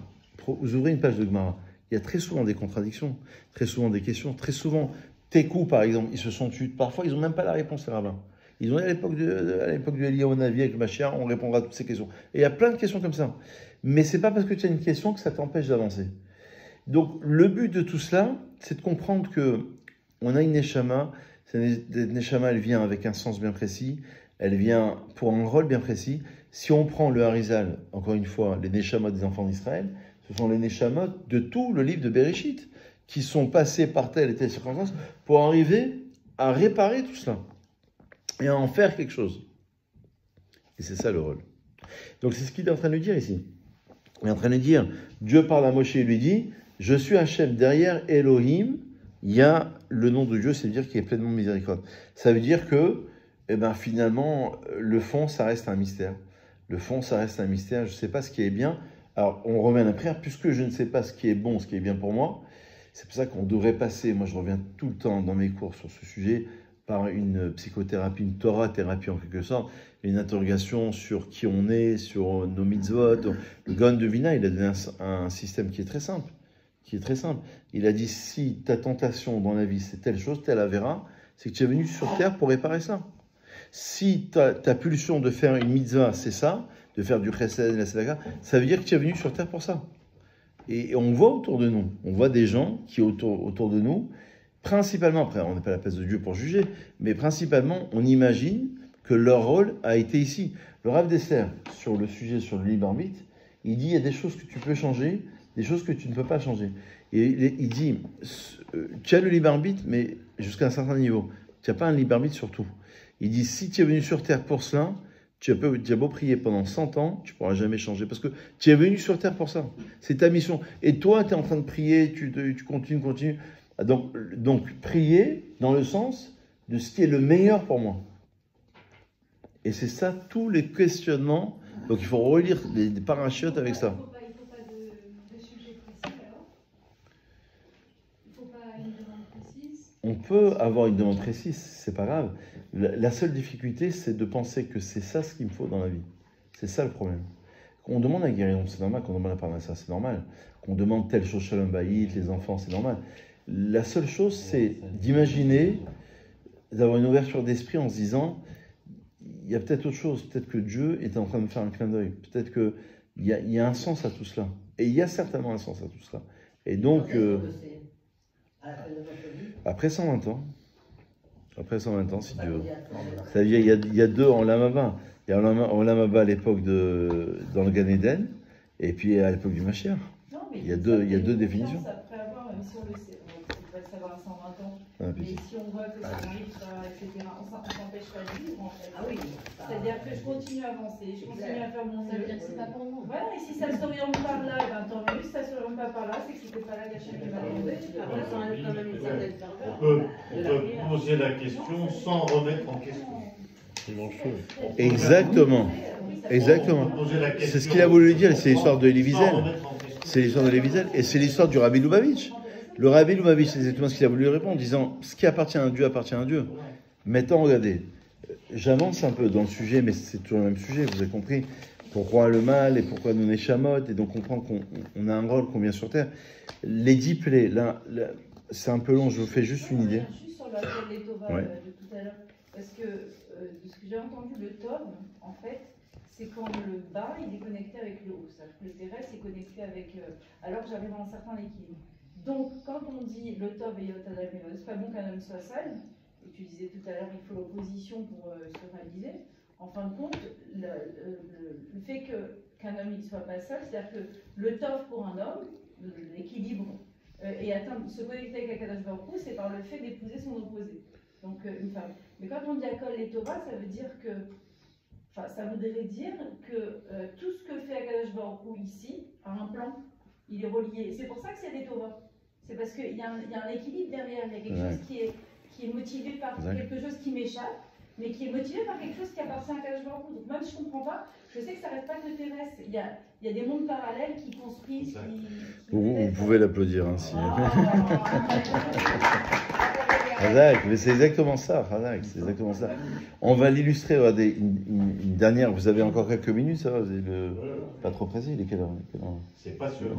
vous ouvrez une page de Gemara, il y a très souvent des contradictions, très souvent des questions, très souvent, Tekou, par exemple, ils se sont tués. Parfois, ils n'ont même pas la réponse, les rabbins. Ils ont dit à l'époque de Eliyahu Navi avec le Mashiach, on répondra à toutes ces questions. Et il y a plein de questions comme ça. Mais c'est pas parce que tu as une question que ça t'empêche d'avancer. Donc, le but de tout cela, c'est de comprendre que on a une neshama. Cette neshama, elle vient avec un sens bien précis. Elle vient pour un rôle bien précis. Si on prend le Harizal, encore une fois, les neshamas des enfants d'Israël, ce sont les neshamas de tout le livre de Bereshit, qui sont passés par telle et telle circonstance pour arriver à réparer tout cela et à en faire quelque chose. Et c'est ça le rôle. Donc c'est ce qu'il est en train de dire ici. Il est en train de dire, Dieu parle à Moshe et lui dit, je suis Hachem, derrière Elohim, il y a le nom de Dieu, c'est dire qu'il est pleinement miséricorde. Ça veut dire que, finalement, le fond, ça reste un mystère. Le fond, ça reste un mystère, je ne sais pas ce qui est bien. Alors, on remet à la prière, puisque je ne sais pas ce qui est bon, ce qui est bien pour moi, c'est pour ça qu'on devrait passer, moi je reviens tout le temps dans mes cours sur ce sujet, par une psychothérapie, une Torah-thérapie en quelque sorte, une interrogation sur qui on est, sur nos mitzvot. Le Gaon de Vilna, il a donné un système qui est très simple. Il a dit, si ta tentation dans la vie c'est telle chose, telle avéra, c'est que tu es venu sur terre pour réparer ça. Si ta pulsion de faire une mitzvah, c'est ça, de faire du chesed et la tzedaka, ça veut dire que tu es venu sur terre pour ça. Et on voit autour de nous, on voit des gens qui autour de nous, principalement, après on n'est pas à la place de Dieu pour juger, mais principalement on imagine que leur rôle a été ici. Le Rav Dessler, sur le sujet, sur le libre arbitre, il dit il y a des choses que tu peux changer, des choses que tu ne peux pas changer. Et il dit, tu as le libre arbitre, mais jusqu'à un certain niveau. Tu n'as pas un libre arbitre sur tout. Il dit, si tu es venu sur terre pour cela, tu as beau prier pendant 100 ans, tu ne pourras jamais changer. Parce que tu es venu sur terre pour ça. C'est ta mission. Et toi, tu es en train de prier, tu continues. Donc, prier dans le sens de ce qui est le meilleur pour moi. Et c'est ça, tous les questionnements. Donc, il faut relire des parachutes avec ça. Il ne faut pas de sujet précis, alors. Il ne faut pas une demande précise. On peut avoir une demande précise, c'est pas grave. La seule difficulté, c'est de penser que c'est ça ce qu'il me faut dans la vie. C'est ça le problème. Qu'on demande la guérison, c'est normal. Qu'on demande la parnassa, c'est normal. Qu'on demande telle chose, shalom bayit, les enfants, c'est normal. La seule chose, c'est d'imaginer, d'avoir une ouverture d'esprit en se disant, il y a peut-être autre chose. Peut-être que Dieu est en train de me faire un clin d'œil. Peut-être qu'il y a un sens à tout cela. Et il y a certainement un sens à tout cela. Et donc, après 120 ans. Après 120 ans, si Dieu veut. C'est-à-dire, il y a deux en Lamaba. Il y a en Lamaba à l'époque dans le Gan Eden, et puis à l'époque du Mashiach. Il y a deux définitions. Après avoir, même si on le sait, on peut le savoir à 120 ans, mais si on voit que ça arrive, etc., on s'empêche pas de vivre en fait. Ah oui. C'est-à-dire que je continue à avancer, je continue à faire mon mieux. Ça veut dire que c'est pas pour nous. Voilà, et si ça ne s'oriente par là, tant mieux. Si ça ne s'oriente pas par là, c'est que c'était pas là qu'Hachem qui m'a demandé. On peut poser la question sans remettre en question. Exactement. C'est ce qu'il a voulu dire, c'est l'histoire de Elie Wiesel. C'est l'histoire de Elie Wiesel, et c'est l'histoire du Rabbi Lubavitch. Le Rabbi Lubavitch, c'est exactement ce qu'il a voulu répondre, en disant, ce qui appartient à un Dieu appartient à un Dieu. Maintenant, regardez, j'avance un peu dans le sujet, mais c'est toujours le même sujet, vous avez compris. Pourquoi le mal et pourquoi nous neshamot, et donc comprendre qu'on a un rôle, qu'on vient sur Terre. Les 10 plaies, là, c'est un peu long, je vous fais juste une idée. Juste sur les Tova de tout à l'heure, parce que de ce que j'ai entendu, le Tov, en fait, c'est quand le bas il est connecté avec le haut, c'est-à-dire que le terrestre est connecté avec. Alors que j'arrive à un certain équilibre. Donc, quand on dit le Tov et Yotadam, c'est pas bon qu'un homme soit sale, et tu disais tout à l'heure, il faut l'opposition pour se réaliser. En fin de compte, le fait qu'un homme ne soit pas seul, c'est-à-dire que le Tov pour un homme, l'équilibre, et atteindre, se connecter avec Akadosh Baruch Hu, c'est par le fait d'épouser son opposé, donc une femme. Mais quand on dit Akol et Tova, ça veut dire que, ça voudrait dire que tout ce que fait Akadosh Baruch Hu ici a un plan, il est relié. C'est pour ça que c'est des Tova. C'est parce qu'il y a un équilibre derrière, il y a quelque chose qui est motivé par quelque chose qui m'échappe. mais qui est motivé par quelque chose qui appartient à Kadosh Baruch Hu. Donc même si je ne comprends pas, je sais que ça ne reste pas que terrestre. Il y a des mondes parallèles qui construisent. Vous pouvez l'applaudir ainsi. Mais c'est exactement ça, c'est exactement ça. On va l'illustrer. Regardez, une dernière. Vous avez encore quelques minutes, ça va, vous avez pas trop pressé. Il est quelle heure? C'est pas sûr.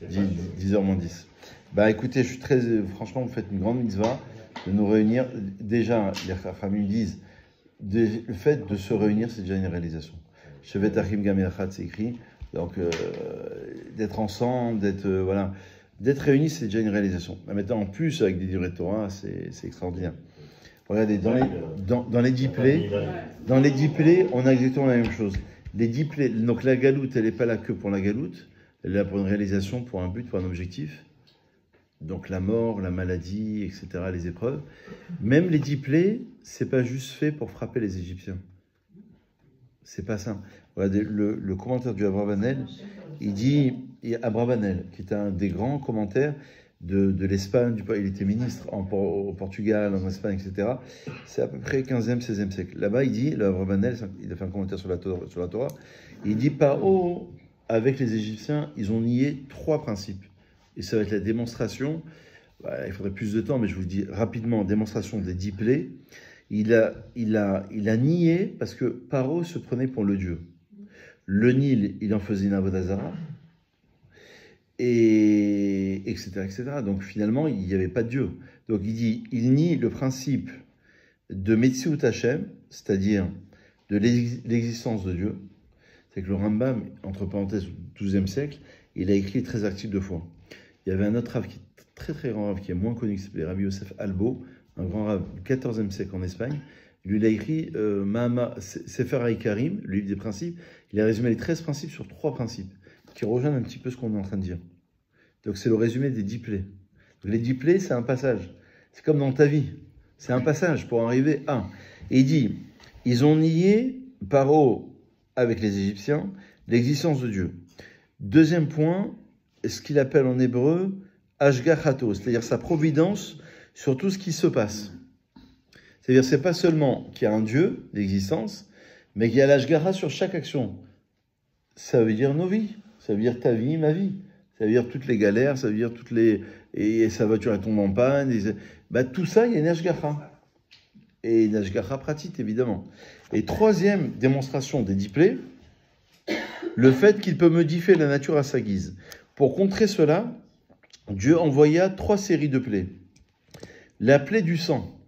10h moins 10. Bah écoutez, je suis très. Franchement, vous faites une grande mitzvah de nous réunir. Déjà, les familles disent le fait de se réunir, c'est déjà une réalisation. Shevet Achim Gam Yachad, c'est écrit. Donc, d'être ensemble, d'être réunis, c'est déjà une réalisation. Maintenant, en plus, avec des livrets de Torah, c'est extraordinaire. Regardez, dans les 10 plaies, on a exactement la même chose. Les 10 plaies, donc la galoute, elle n'est pas là que pour la galoute, elle est là pour une réalisation, pour un but, pour un objectif. Donc la mort, la maladie, etc., les épreuves. Même les 10 plaies, c'est pas juste fait pour frapper les Égyptiens. C'est pas ça. Regardez, le commentaire du Abravanel, il dit, Abravanel, qui est un des grands commentaires de l'Espagne, il était ministre au Portugal, en Espagne, etc. C'est à peu près 15e, 16e siècle. Là-bas, il dit, le Abravanel, il a fait un commentaire sur la Torah, il dit, Paro, avec les Égyptiens, ils ont nié 3 principes. Et ça va être la démonstration, il faudrait plus de temps, mais je vous le dis rapidement, démonstration des 10 plaies. Il a nié parce que Paro se prenait pour le Dieu. Le Nil, il en faisait une avodah zara, et etc., etc. Donc finalement, il n'y avait pas de Dieu. Donc il nie le principe de Metziut Hashem, c'est-à-dire de l'existence de Dieu. C'est que le Rambam, entre parenthèses, au XIIe siècle, il a écrit 13 articles de foi. Il y avait un autre rave qui est très très grand rave, qui est moins connu, qui s'appelait Rabbi Yosef Albo, un grand rave du XIVe siècle en Espagne. Lui, il a écrit Sefer HaIkarim, le livre des principes. Il a résumé les 13 principes sur 3 principes, qui rejoignent un petit peu ce qu'on est en train de dire. Donc c'est le résumé des 10 plaies. Donc, les 10 plaies, c'est un passage. C'est comme dans ta vie. C'est un passage pour arriver à. Et il dit, ils ont nié, Paro, avec les Égyptiens, l'existence de Dieu. Deuxième point, ce qu'il appelle en hébreu Ashgachato, c'est-à-dire sa providence sur tout ce qui se passe. C'est-à-dire, c'est pas seulement qu'il y a un Dieu d'existence, mais qu'il y a l'Ashgacha sur chaque action. Ça veut dire nos vies, ça veut dire ta vie, ma vie, ça veut dire toutes les galères, ça veut dire toutes les... Et sa voiture elle tombe en panne, tout ça, il y a une Ashgacha. Et une Ashgacha pratique, évidemment. Et troisième démonstration des 10 plaies, le fait qu'il peut modifier la nature à sa guise. Pour contrer cela, Dieu envoya 3 séries de plaies. La plaie du sang,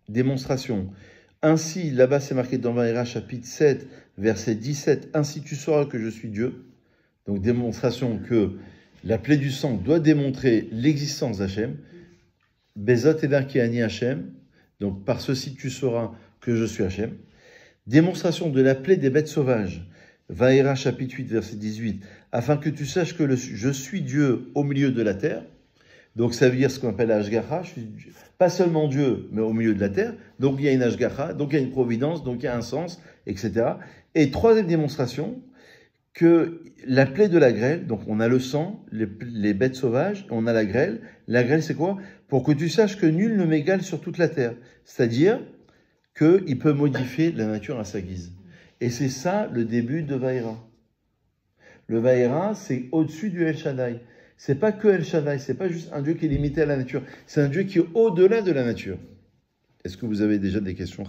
démonstration. Ainsi, là-bas c'est marqué dans Vaïra chapitre 7, verset 17, « Ainsi tu sauras que je suis Dieu ». Donc démonstration que la plaie du sang doit démontrer l'existence d'Hachem. « Bezot eder ani Hachem ». Donc par ceci tu sauras que je suis Hachem. Démonstration de la plaie des bêtes sauvages. Vaïra chapitre 8, verset 18, afin que tu saches que je suis Dieu au milieu de la terre. Donc ça veut dire ce qu'on appelle Ashgacha, je suis pas seulement Dieu, mais au milieu de la terre. Donc il y a une Ashgacha, donc il y a une providence, donc il y a un sens, etc. Et troisième démonstration, que la plaie de la grêle, donc on a le sang, les bêtes sauvages, on a la grêle. La grêle c'est quoi? Pour que tu saches que nul ne m'égale sur toute la terre. C'est-à-dire qu'il peut modifier la nature à sa guise. Et c'est ça le début de Vaïra. Le Vaïra, c'est au-dessus du El Shaddai. C'est pas que El Shaddai, c'est pas juste un Dieu qui est limité à la nature. C'est un Dieu qui est au-delà de la nature. Est-ce que vous avez déjà des questions?